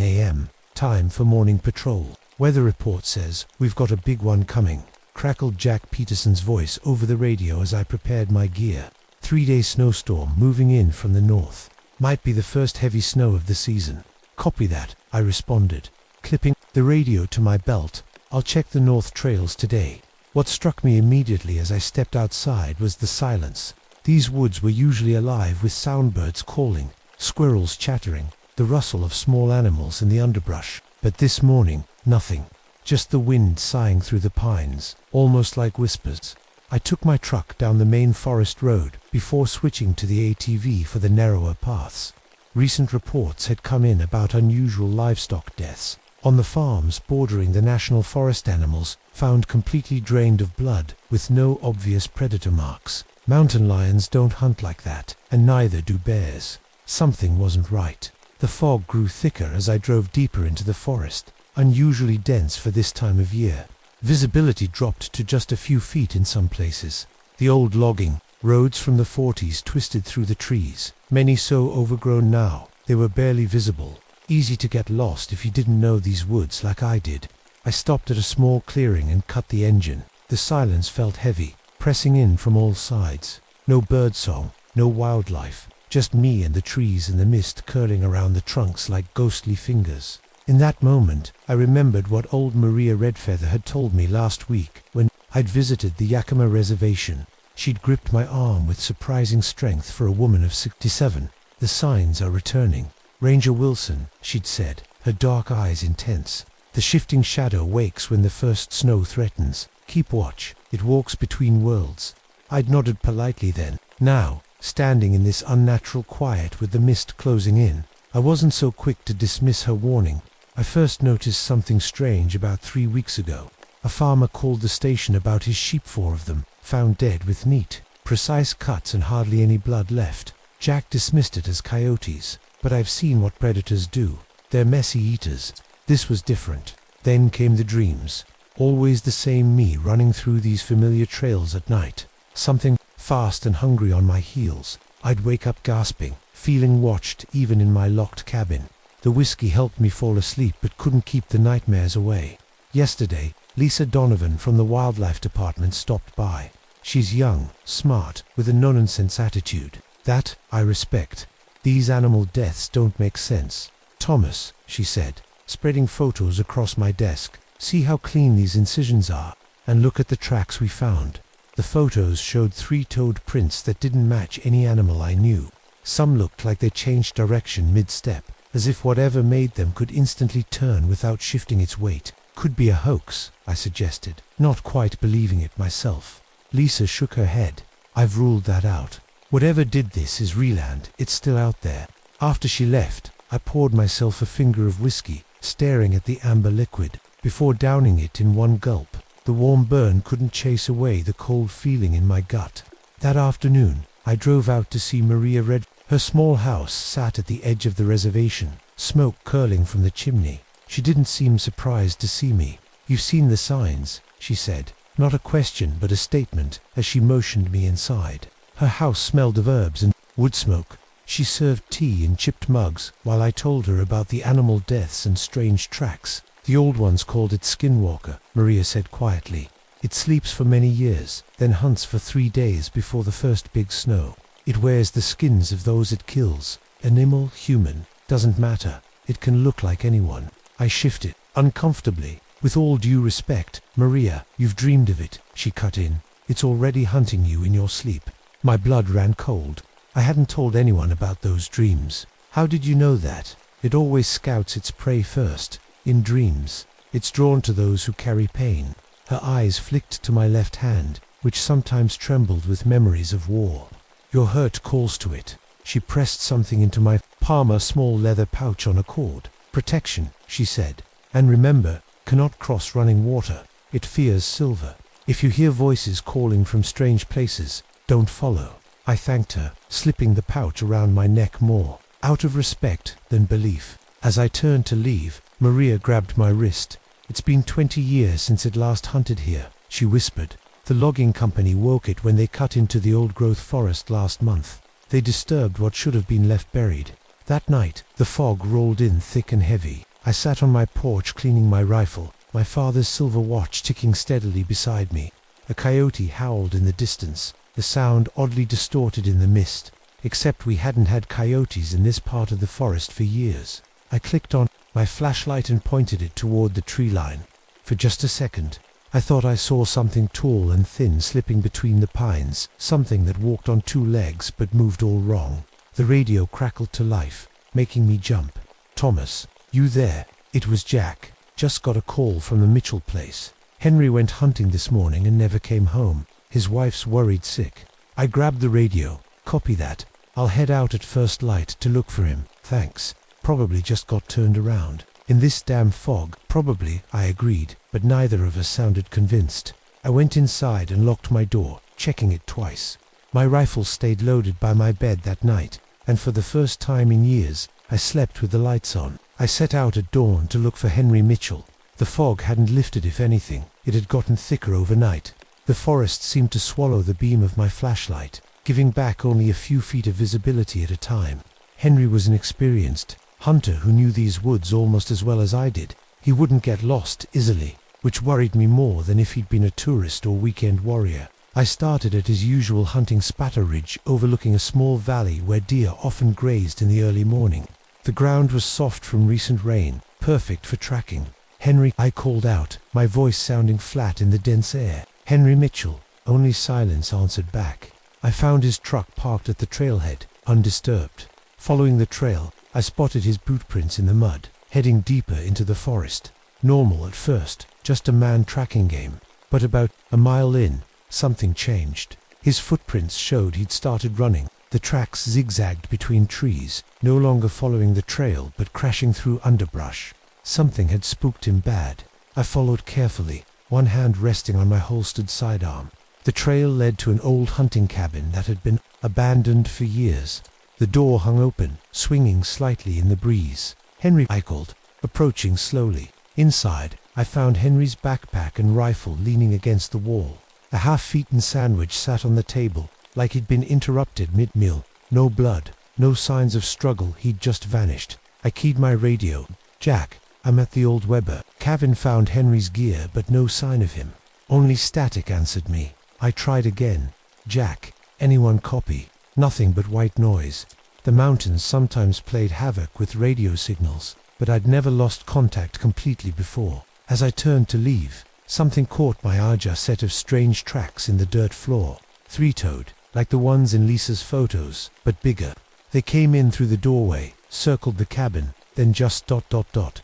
a.m. Time for morning patrol. Weather report says, "We've got a big one coming," crackled Jack Peterson's voice over the radio as I prepared my gear. 3-day snowstorm moving in from the north. Might be the first heavy snow of the season. Copy that, I responded, clipping the radio to my belt. I'll check the north trails today. What struck me immediately as I stepped outside was the silence. These woods were usually alive with soundbirds calling, squirrels chattering, the rustle of small animals in the underbrush. But this morning, nothing. Just the wind sighing through the pines, almost like whispers. I took my truck down the main forest road before switching to the ATV for the narrower paths. Recent reports had come in about unusual livestock deaths. On the farms bordering the national forest, animals found completely drained of blood with no obvious predator marks. Mountain lions don't hunt like that, and neither do bears. Something wasn't right. The fog grew thicker as I drove deeper into the forest, unusually dense for this time of year. Visibility dropped to just a few feet in some places. The old logging roads from the 40s twisted through the trees, many so overgrown now they were barely visible. Easy to get lost if you didn't know these woods like I did. I stopped at a small clearing and cut the engine. The silence felt heavy, pressing in from all sides. No birdsong, no wildlife, just me and the trees and the mist curling around the trunks like ghostly fingers. In that moment, I remembered what old Maria Redfeather had told me last week when I'd visited the Yakima Reservation. She'd gripped my arm with surprising strength for a woman of 67. "The signs are returning. Ranger Wilson," she'd said, her dark eyes intense. "The shifting shadow wakes when the first snow threatens. Keep watch, it walks between worlds." I'd nodded politely then. Now, standing in this unnatural quiet with the mist closing in, I wasn't so quick to dismiss her warning. I first noticed something strange about 3 weeks ago. A farmer called the station about his sheep, 4 of them, found dead with neat, precise cuts and hardly any blood left. Jack dismissed it as coyotes, but I've seen what predators do. They're messy eaters. This was different. Then came the dreams. Always the same me running through these familiar trails at night. Something fast and hungry on my heels. I'd wake up gasping, feeling watched even in my locked cabin. The whiskey helped me fall asleep but couldn't keep the nightmares away. Yesterday, Lisa Donovan from the Wildlife Department stopped by. She's young, smart, with a no-nonsense attitude. That I respect. "These animal deaths don't make sense. Thomas," she said, spreading photos across my desk, "see how clean these incisions are, and look at the tracks we found." The photos showed 3-toed prints that didn't match any animal I knew. Some looked like they changed direction mid-step, as if whatever made them could instantly turn without shifting its weight. "Could be a hoax," I suggested, not quite believing it myself. Lisa shook her head. "I've ruled that out. Whatever did this is real and it's still out there." After she left, I poured myself a finger of whiskey, staring at the amber liquid, before downing it in one gulp. The warm burn couldn't chase away the cold feeling in my gut. That afternoon, I drove out to see Maria Red. Her small house sat at the edge of the reservation, smoke curling from the chimney. She didn't seem surprised to see me. "You've seen the signs," she said, not a question but a statement, as she motioned me inside. Her house smelled of herbs and wood smoke. She served tea in chipped mugs while I told her about the animal deaths and strange tracks. "The old ones called it skinwalker," Maria said quietly. "It sleeps for many years, then hunts for 3 days before the first big snow. It wears the skins of those it kills. Animal, human, doesn't matter. It can look like anyone." I shifted, uncomfortably. "With all due respect, Maria, you've dreamed of it," she cut in. "It's already hunting you in your sleep." My blood ran cold. I hadn't told anyone about those dreams. "How did you know that?" "It always scouts its prey first. In dreams, it's drawn to those who carry pain." Her eyes flicked to my left hand, which sometimes trembled with memories of war. "Your hurt calls to it." She pressed something into my palm, a small leather pouch on a cord. "Protection," she said. "And remember, cannot cross running water. It fears silver. If you hear voices calling from strange places, don't follow." I thanked her, slipping the pouch around my neck more, out of respect than belief. As I turned to leave, Maria grabbed my wrist. "It's been 20 years since it last hunted here," she whispered. "The logging company woke it when they cut into the old-growth forest last month. They disturbed what should have been left buried." That night, the fog rolled in thick and heavy. I sat on my porch cleaning my rifle, my father's silver watch ticking steadily beside me. A coyote howled in the distance, the sound oddly distorted in the mist, except we hadn't had coyotes in this part of the forest for years. I clicked on my flashlight and pointed it toward the tree line. For just a second, I thought I saw something tall and thin slipping between the pines, something that walked on two legs but moved all wrong. The radio crackled to life, making me jump. "Thomas, you there?" It was Jack. "Just got a call from the Mitchell place. Henry went hunting this morning and never came home. His wife's worried sick." I grabbed the radio. "Copy that. I'll head out at first light to look for him. Thanks. Probably just got turned around." "In this damn fog." "Probably," I agreed, but neither of us sounded convinced. I went inside and locked my door, checking it twice. My rifle stayed loaded by my bed that night, and for the first time in years, I slept with the lights on. I set out at dawn to look for Henry Mitchell. The fog hadn't lifted, if anything. It had gotten thicker overnight. The forest seemed to swallow the beam of my flashlight, giving back only a few feet of visibility at a time. Henry was an experienced hunter who knew these woods almost as well as I did. He wouldn't get lost easily, which worried me more than if he'd been a tourist or weekend warrior. I started at his usual hunting Spatter Ridge, overlooking a small valley where deer often grazed in the early morning. The ground was soft from recent rain, perfect for tracking. "Henry," I called out, my voice sounding flat in the dense air. "Henry Mitchell." Only silence answered back. I found his truck parked at the trailhead, undisturbed. Following the trail, I spotted his boot prints in the mud, heading deeper into the forest. Normal at first, just a man tracking game. But about a mile in, something changed. His footprints showed he'd started running. The tracks zigzagged between trees, no longer following the trail but crashing through underbrush. Something had spooked him bad. I followed carefully, one hand resting on my holstered sidearm. The trail led to an old hunting cabin that had been abandoned for years. The door hung open, swinging slightly in the breeze. "Henry," I called, approaching slowly. Inside, I found Henry's backpack and rifle leaning against the wall. A half-eaten sandwich sat on the table, like he'd been interrupted mid-meal. No blood, no signs of struggle, he'd just vanished. I keyed my radio. "Jack, I'm at the old Weber. Kevin found Henry's gear, but no sign of him." Only static answered me. I tried again. "Jack, anyone copy?" Nothing but white noise. The mountains sometimes played havoc with radio signals, but I'd never lost contact completely before. As I turned to leave, something caught my eye, a set of strange tracks in the dirt floor. Three-toed, like the ones in Lisa's photos, but bigger. They came in through the doorway, circled the cabin, then just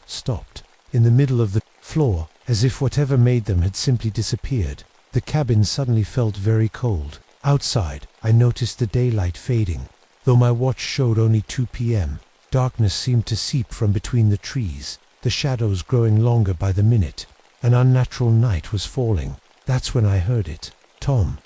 stopped. In the middle of the floor, as if whatever made them had simply disappeared. The cabin suddenly felt very cold. Outside, I noticed the daylight fading. Though my watch showed only 2 p.m., darkness seemed to seep from between the trees, the shadows growing longer by the minute. An unnatural night was falling. That's when I heard it. Tom,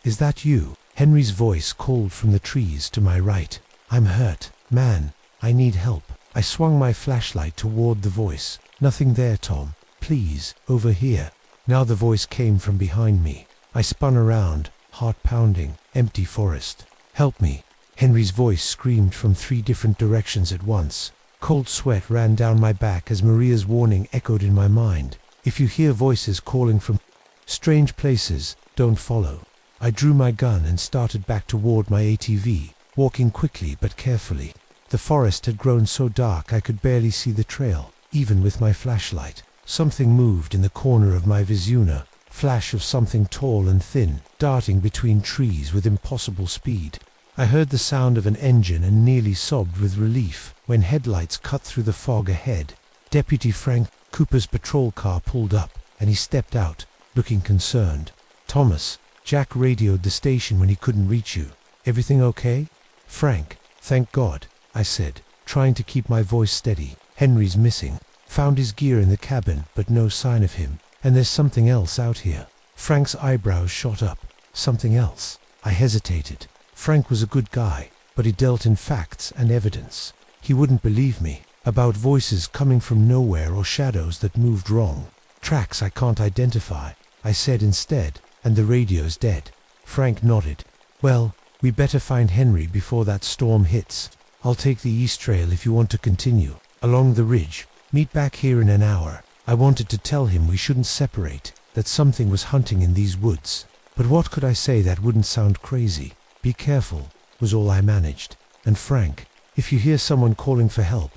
is that you?" Henry's voice called from the trees to my right. "I'm hurt, man. I need help." I swung my flashlight toward the voice. "Nothing there, Tom. Please, over here." Now the voice came from behind me. I spun around, heart pounding, empty forest. "Help me." Henry's voice screamed from 3 different directions at once. Cold sweat ran down my back as Maria's warning echoed in my mind. "If you hear voices calling from strange places, don't follow." I drew my gun and started back toward my ATV, walking quickly but carefully. The forest had grown so dark I could barely see the trail, even with my flashlight. Something moved in the corner of my vizier, flash of something tall and thin, darting between trees with impossible speed. I heard the sound of an engine and nearly sobbed with relief when headlights cut through the fog ahead. Deputy Frank Cooper's patrol car pulled up, and he stepped out, looking concerned. "Thomas, Jack radioed the station when he couldn't reach you. Everything okay?" "Frank, thank God," I said, trying to keep my voice steady. "Henry's missing. Found his gear in the cabin, but no sign of him. And there's something else out here." Frank's eyebrows shot up. "Something else?" I hesitated. Frank was a good guy, but he dealt in facts and evidence. He wouldn't believe me. about voices coming from nowhere or shadows that moved wrong. Tracks I can't identify, I said instead, and the radio's dead. Frank nodded. Well, we better find Henry before that storm hits. I'll take the east trail if you want to continue, along the ridge. Meet back here in an hour. I wanted to tell him we shouldn't separate, that something was hunting in these woods. But what could I say that wouldn't sound crazy? Be careful, was all I managed. And Frank, if you hear someone calling for help, ...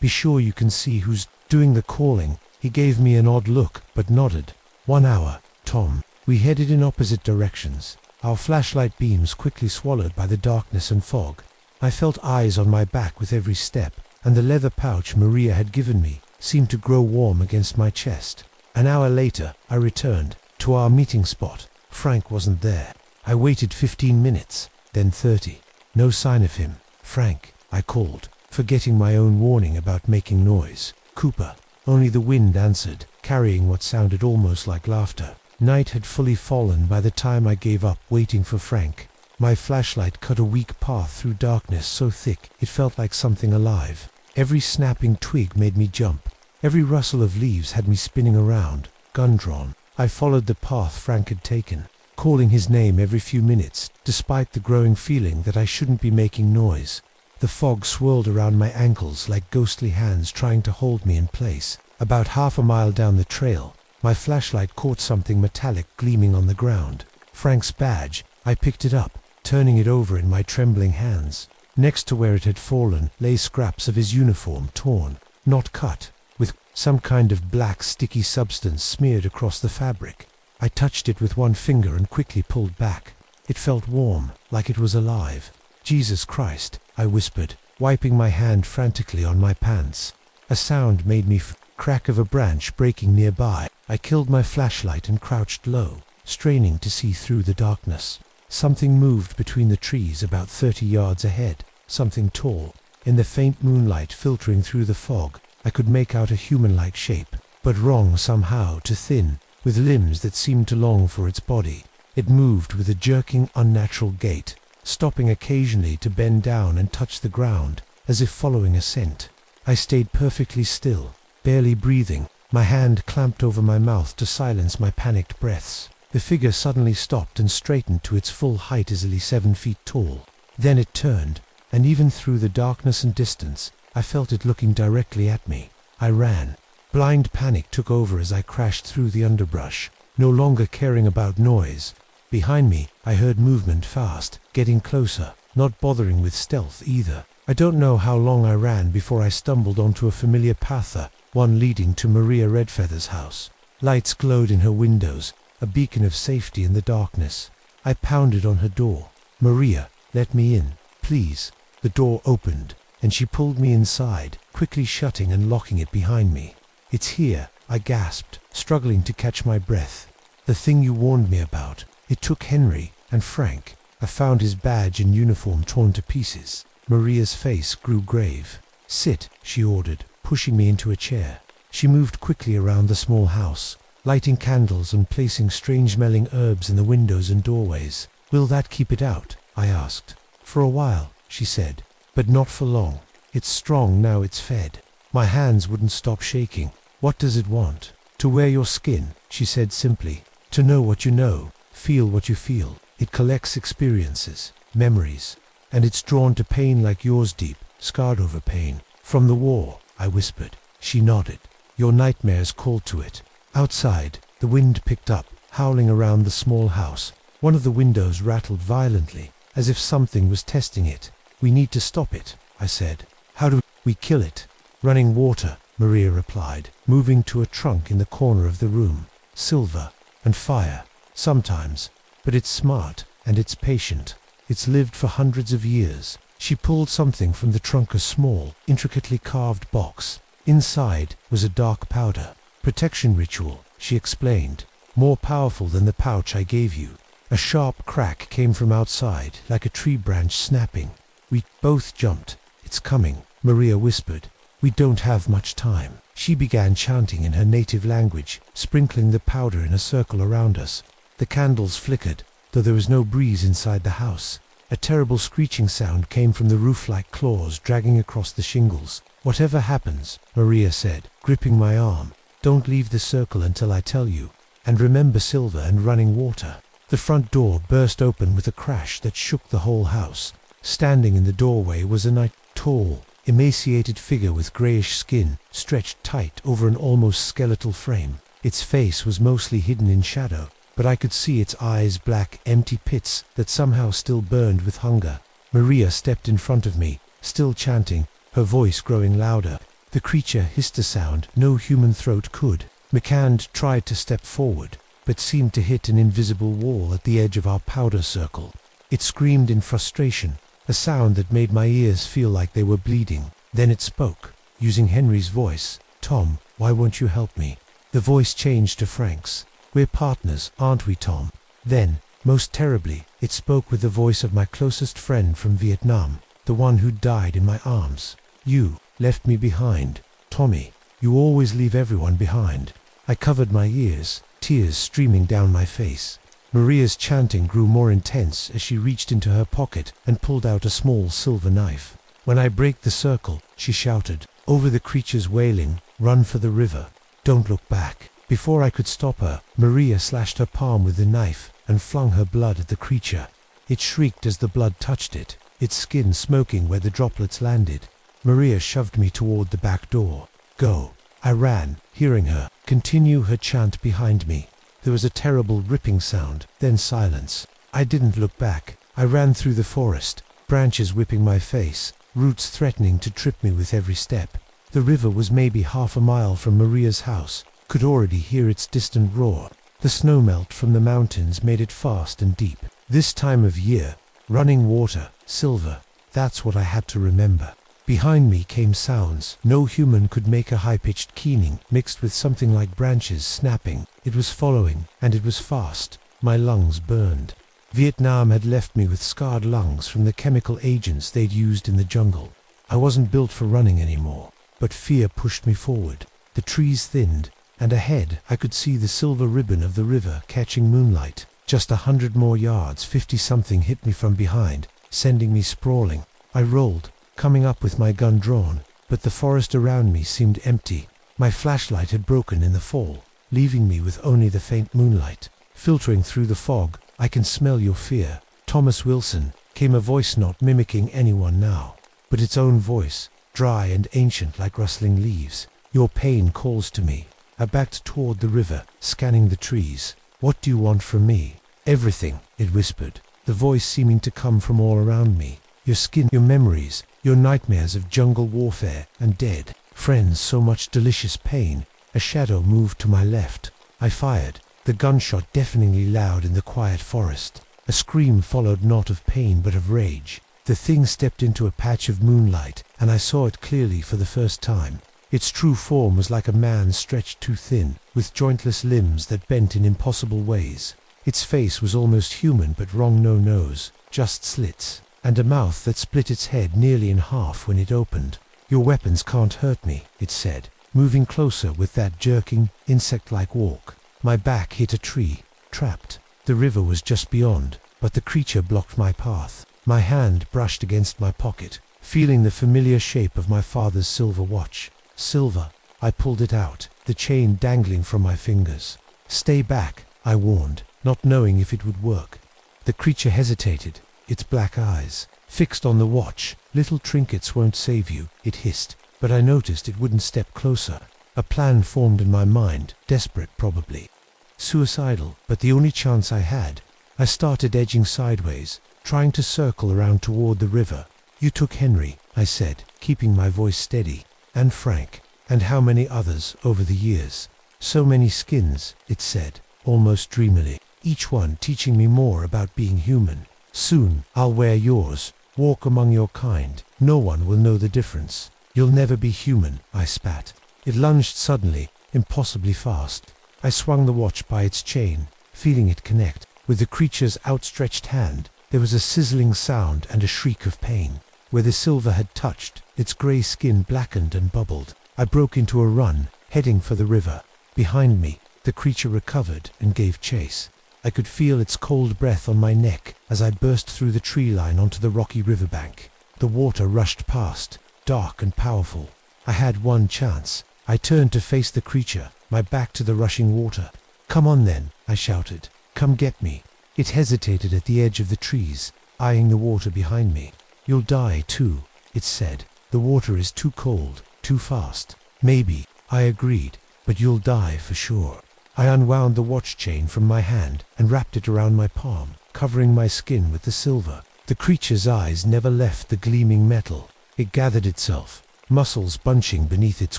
be sure you can see who's doing the calling. He gave me an odd look, but nodded. 1 hour, Tom. We headed in opposite directions, our flashlight beams quickly swallowed by the darkness and fog. I felt eyes on my back with every step, and the leather pouch Maria had given me seemed to grow warm against my chest. An hour later, I returned to our meeting spot. Frank wasn't there. I waited 15 minutes, then 30. No sign of him. Frank, I called, forgetting my own warning about making noise. Cooper. Only the wind answered, carrying what sounded almost like laughter. Night had fully fallen by the time I gave up waiting for Frank. My flashlight cut a weak path through darkness so thick it felt like something alive. Every snapping twig made me jump. Every rustle of leaves had me spinning around, gun drawn. I followed the path Frank had taken, calling his name every few minutes, despite the growing feeling that I shouldn't be making noise. The fog swirled around my ankles like ghostly hands trying to hold me in place. About half a mile down the trail, my flashlight caught something metallic gleaming on the ground. Frank's badge. I picked it up, turning it over in my trembling hands. Next to where it had fallen lay scraps of his uniform, torn, not cut, with some kind of black sticky substance smeared across the fabric. I touched it with one finger and quickly pulled back. It felt warm, like it was alive. Jesus Christ, I whispered, wiping my hand frantically on my pants. A sound made me crack of a branch breaking nearby. I killed my flashlight and crouched low, straining to see through the darkness. Something moved between the trees about 30 yards ahead, something tall. In the faint moonlight filtering through the fog, I could make out a human-like shape, but wrong somehow, too thin, with limbs that seemed to long for its body. It moved with a jerking, unnatural gait, stopping occasionally to bend down and touch the ground, as if following a scent. I stayed perfectly still, barely breathing, my hand clamped over my mouth to silence my panicked breaths. The figure suddenly stopped and straightened to its full height, easily 7 feet tall. Then it turned, and even through the darkness and distance, I felt it looking directly at me. I ran. Blind panic took over as I crashed through the underbrush, no longer caring about noise. Behind me, I heard movement fast, getting closer, not bothering with stealth either. I don't know how long I ran before I stumbled onto a familiar path, one leading to Maria Redfeather's house. Lights glowed in her windows, a beacon of safety in the darkness. I pounded on her door. Maria, let me in, please. The door opened, and she pulled me inside, quickly shutting and locking it behind me. It's here, I gasped, struggling to catch my breath. The thing you warned me about. It took Henry and Frank. I found his badge and uniform torn to pieces. Maria's face grew grave. Sit, she ordered, pushing me into a chair. She moved quickly around the small house, lighting candles and placing strange-smelling herbs in the windows and doorways. Will that keep it out? I asked. For a while, she said, but not for long. It's strong now it's fed. My hands wouldn't stop shaking. What does it want? To wear your skin, she said simply. To know what you know. Feel what you feel. It collects experiences, memories, and it's drawn to pain like yours, deep, scarred over pain. From the war, I whispered. She nodded. Your nightmares called to it. Outside, the wind picked up, howling around the small house. One of the windows rattled violently, as if something was testing it. We need to stop it, I said. How do we kill it? Running water, Maria replied, moving to a trunk in the corner of the room. Silver and fire. Sometimes, but it's smart, and it's patient. It's lived for hundreds of years. She pulled something from the trunk, a small, intricately carved box. Inside was a dark powder. Protection ritual, she explained. More powerful than the pouch I gave you. A sharp crack came from outside, like a tree branch snapping. We both jumped. It's coming, Maria whispered. We don't have much time. She began chanting in her native language, sprinkling the powder in a circle around us. The candles flickered, though there was no breeze inside the house. A terrible screeching sound came from the roof like claws dragging across the shingles. Whatever happens, Maria said, gripping my arm, don't leave the circle until I tell you. And remember Silver and running water. The front door burst open with a crash that shook the whole house. Standing in the doorway was a knight, tall, emaciated figure with greyish skin, stretched tight over an almost skeletal frame. Its face was mostly hidden in shadow, but I could see its eyes, black, empty pits that somehow still burned with hunger. Maria stepped in front of me, still chanting, her voice growing louder. The creature hissed a sound no human throat could. McCand tried to step forward, but seemed to hit an invisible wall at the edge of our powder circle. It screamed in frustration, a sound that made my ears feel like they were bleeding. Then it spoke, using Henry's voice. Tom, why won't you help me? The voice changed to Frank's. We're partners, aren't we, Tom? Then, most terribly, it spoke with the voice of my closest friend from Vietnam, the one who died in my arms. You left me behind, Tommy. You always leave everyone behind. I covered my ears, tears streaming down my face. Maria's chanting grew more intense as she reached into her pocket and pulled out a small silver knife. When I break the circle, she shouted, over the creature's wailing, run for the river. Don't look back. Before I could stop her, Maria slashed her palm with the knife and flung her blood at the creature. It shrieked as the blood touched it, its skin smoking where the droplets landed. Maria shoved me toward the back door. Go. I ran, hearing her continue her chant behind me. There was a terrible ripping sound, then silence. I didn't look back. I ran through the forest, branches whipping my face, roots threatening to trip me with every step. The river was maybe half a mile from Maria's house, could already hear its distant roar. The snowmelt from the mountains made it fast and deep. This time of year, running water, Silver, that's what I had to remember. Behind me came sounds no human could make, a high-pitched keening mixed with something like branches snapping. It was following, and it was fast. My lungs burned. Vietnam had left me with scarred lungs from the chemical agents they'd used in the jungle. I wasn't built for running anymore, but fear pushed me forward. The trees thinned, and ahead I could see the silver ribbon of the river catching moonlight. Just 100 more yards, 50-something hit me from behind, sending me sprawling. I rolled, coming up with my gun drawn, but the forest around me seemed empty. My flashlight had broken in the fall, leaving me with only the faint moonlight. Filtering through the fog, I can smell your fear. Thomas Wilson, came a voice not mimicking anyone now, but its own voice, dry and ancient like rustling leaves. Your pain calls to me. I backed toward the river, scanning the trees. What do you want from me? Everything, it whispered, the voice seeming to come from all around me. Your skin, your memories, your nightmares of jungle warfare and dead friends, so much delicious pain. A shadow moved to my left. I fired, the gunshot deafeningly loud in the quiet forest. A scream followed, not of pain but of rage. The thing stepped into a patch of moonlight, and I saw it clearly for the first time. Its true form was like a man stretched too thin, with jointless limbs that bent in impossible ways. Its face was almost human, but wrong, no nose, just slits, and a mouth that split its head nearly in half when it opened. Your weapons can't hurt me, it said, moving closer with that jerking, insect-like walk. My back hit a tree, trapped. The river was just beyond, but the creature blocked my path. My hand brushed against my pocket, feeling the familiar shape of my father's silver watch. Silver. I pulled it out, the chain dangling from my fingers. Stay back, I warned, not knowing if it would work. The creature hesitated, its black eyes fixed on the watch. Little trinkets won't save you, it hissed, but I noticed it wouldn't step closer. A plan formed in my mind, desperate probably. Suicidal, but the only chance I had. I started edging sideways, trying to circle around toward the river. You took Henry, I said, keeping my voice steady. And Frank, and how many others over the years. So many skins, it said, almost dreamily, each one teaching me more about being human. Soon, I'll wear yours, walk among your kind. No one will know the difference. You'll never be human, I spat. It lunged suddenly, impossibly fast. I swung the watch by its chain, feeling it connect. With the creature's outstretched hand, there was a sizzling sound and a shriek of pain. Where the silver had touched, its grey skin blackened and bubbled. I broke into a run, heading for the river. Behind me, the creature recovered and gave chase. I could feel its cold breath on my neck as I burst through the tree line onto the rocky riverbank. The water rushed past, dark and powerful. I had one chance. I turned to face the creature, my back to the rushing water. "Come on then," I shouted. "Come get me." It hesitated at the edge of the trees, eyeing the water behind me. "You'll die too," it said. "The water is too cold, too fast." "Maybe," I agreed, "but you'll die for sure." I unwound the watch chain from my hand and wrapped it around my palm, covering my skin with the silver. The creature's eyes never left the gleaming metal. It gathered itself, muscles bunching beneath its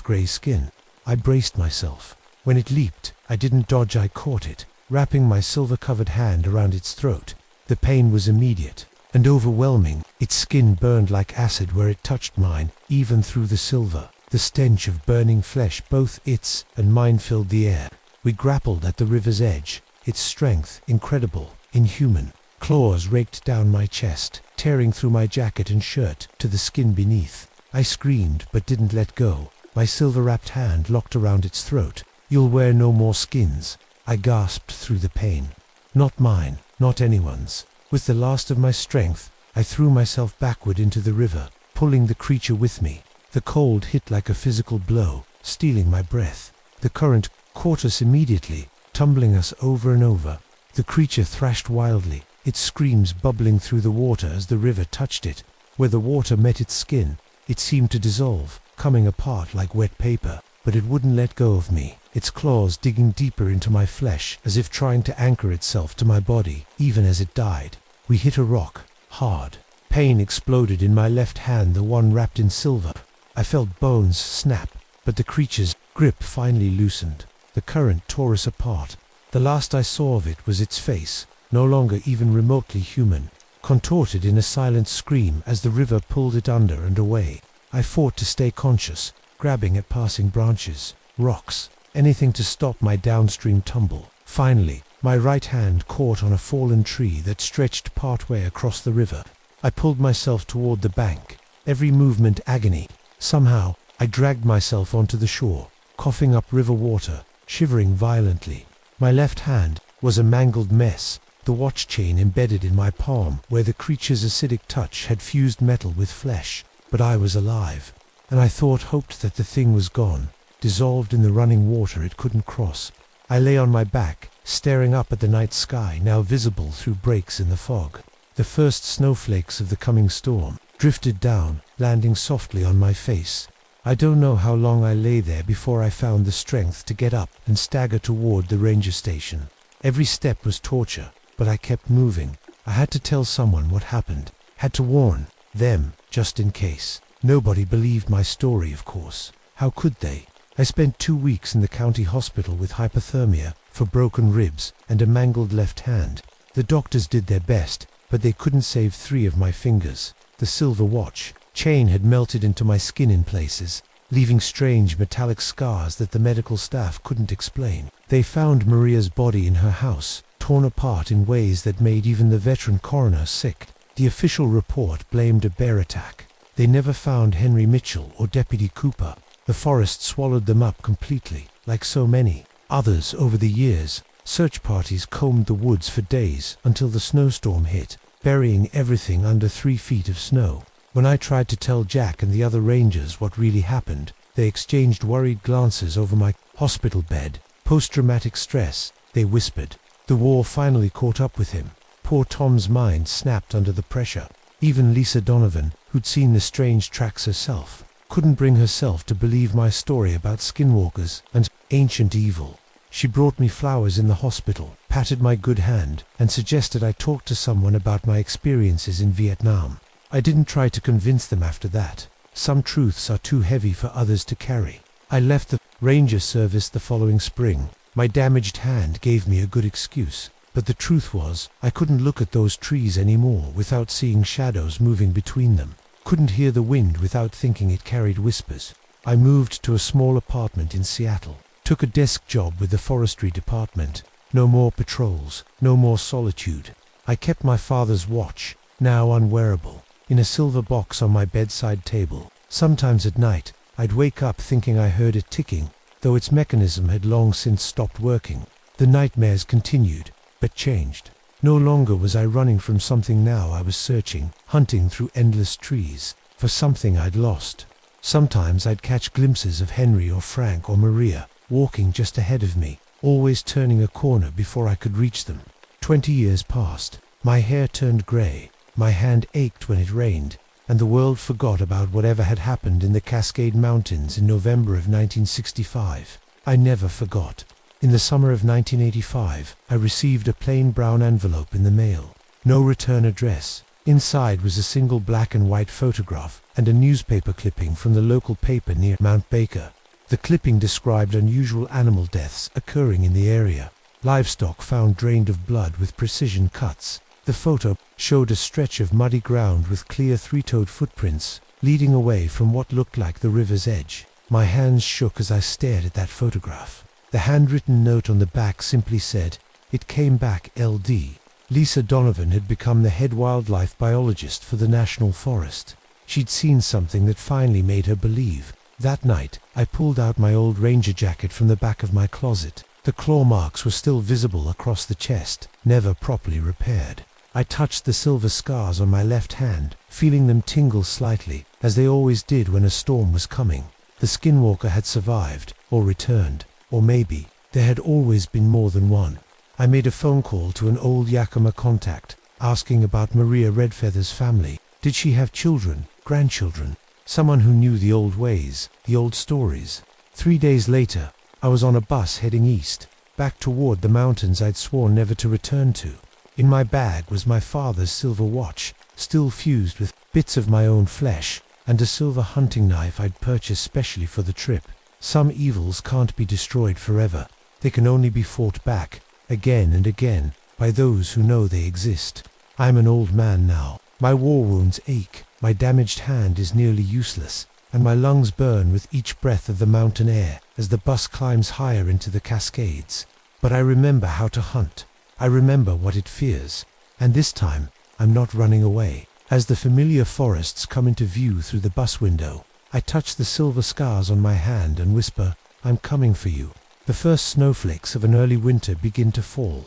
gray skin. I braced myself. When it leaped, I didn't dodge, I caught it, wrapping my silver-covered hand around its throat. The pain was immediate and overwhelming. Its skin burned like acid where it touched mine, even through the silver. The stench of burning flesh, both its and mine, filled the air. We grappled at the river's edge, its strength incredible, inhuman. Claws raked down my chest, tearing through my jacket and shirt to the skin beneath. I screamed but didn't let go, my silver-wrapped hand locked around its throat. "You'll wear no more skins," I gasped through the pain. "Not mine, not anyone's." With the last of my strength, I threw myself backward into the river, pulling the creature with me. The cold hit like a physical blow, stealing my breath. The current caught us immediately, tumbling us over and over. The creature thrashed wildly, its screams bubbling through the water as the river touched it. Where the water met its skin, it seemed to dissolve, coming apart like wet paper. But it wouldn't let go of me, its claws digging deeper into my flesh as if trying to anchor itself to my body, even as it died. We hit a rock, hard. Pain exploded in my left hand, the one wrapped in silver. I felt bones snap, but the creature's grip finally loosened. The current tore us apart. The last I saw of it was its face, no longer even remotely human, contorted in a silent scream as the river pulled it under and away. I fought to stay conscious, grabbing at passing branches, rocks, anything to stop my downstream tumble. Finally, my right hand caught on a fallen tree that stretched partway across the river. I pulled myself toward the bank, every movement agony. Somehow, I dragged myself onto the shore, coughing up river water, shivering violently. My left hand was a mangled mess, the watch chain embedded in my palm where the creature's acidic touch had fused metal with flesh. But I was alive, and I hoped that the thing was gone, dissolved in the running water it couldn't cross. I lay on my back, staring up at the night sky, now visible through breaks in the fog. The first snowflakes of the coming storm drifted down, landing softly on my face. I don't know how long I lay there before I found the strength to get up and stagger toward the ranger station. Every step was torture, but I kept moving. I had to tell someone what happened, had to warn them, just in case. Nobody believed my story, of course. How could they? I spent 2 weeks in the county hospital with hypothermia for broken ribs and a mangled left hand. The doctors did their best, but they couldn't save 3 of my fingers. The silver watch chain had melted into my skin in places, leaving strange metallic scars that the medical staff couldn't explain. They found Maria's body in her house, torn apart in ways that made even the veteran coroner sick. The official report blamed a bear attack. They never found Henry Mitchell or Deputy Cooper. The forest swallowed them up completely, like so many others over the years. Search parties combed the woods for days until the snowstorm hit, burying everything under 3 feet of snow. When I tried to tell Jack and the other rangers what really happened, they exchanged worried glances over my hospital bed. Post-traumatic stress, they whispered. The war finally caught up with him. Poor Tom's mind snapped under the pressure. Even Lisa Donovan, who'd seen the strange tracks herself, couldn't bring herself to believe my story about skinwalkers and ancient evil. She brought me flowers in the hospital, patted my good hand, and suggested I talk to someone about my experiences in Vietnam. I didn't try to convince them after that. Some truths are too heavy for others to carry. I left the ranger service the following spring. My damaged hand gave me a good excuse. But the truth was, I couldn't look at those trees anymore without seeing shadows moving between them. Couldn't hear the wind without thinking it carried whispers. I moved to a small apartment in Seattle. Took a desk job with the forestry department. No more patrols, no more solitude. I kept my father's watch, now unwearable, in a silver box on my bedside table. Sometimes at night, I'd wake up thinking I heard it ticking, though its mechanism had long since stopped working. The nightmares continued, but changed. No longer was I running from something, now I was searching, hunting through endless trees, for something I'd lost. Sometimes I'd catch glimpses of Henry or Frank or Maria, walking just ahead of me, always turning a corner before I could reach them. 20 years passed. My hair turned grey, my hand ached when it rained, and the world forgot about whatever had happened in the Cascade Mountains in November of 1965. I never forgot. In the summer of 1985, I received a plain brown envelope in the mail. No return address. Inside was a single black and white photograph and a newspaper clipping from the local paper near Mount Baker. The clipping described unusual animal deaths occurring in the area. Livestock found drained of blood with precision cuts. The photo showed a stretch of muddy ground with clear three-toed footprints leading away from what looked like the river's edge. My hands shook as I stared at that photograph. The handwritten note on the back simply said, "It came back LD." Lisa Donovan had become the head wildlife biologist for the National Forest. She'd seen something that finally made her believe. That night, I pulled out my old ranger jacket from the back of my closet. The claw marks were still visible across the chest, never properly repaired. I touched the silver scars on my left hand, feeling them tingle slightly, as they always did when a storm was coming. The skinwalker had survived, or returned, or maybe there had always been more than one. I made a phone call to an old Yakima contact, asking about Maria Redfeather's family. Did she have children, grandchildren? Someone who knew the old ways, the old stories. 3 days later, I was on a bus heading east, back toward the mountains I'd sworn never to return to. In my bag was my father's silver watch, still fused with bits of my own flesh, and a silver hunting knife I'd purchased specially for the trip. Some evils can't be destroyed forever. They can only be fought back, again and again, by those who know they exist. I'm an old man now. My war wounds ache, my damaged hand is nearly useless, and my lungs burn with each breath of the mountain air as the bus climbs higher into the Cascades. But I remember how to hunt. I remember what it fears, and this time I'm not running away. As the familiar forests come into view through the bus window, I touch the silver scars on my hand and whisper, "I'm coming for you." The first snowflakes of an early winter begin to fall.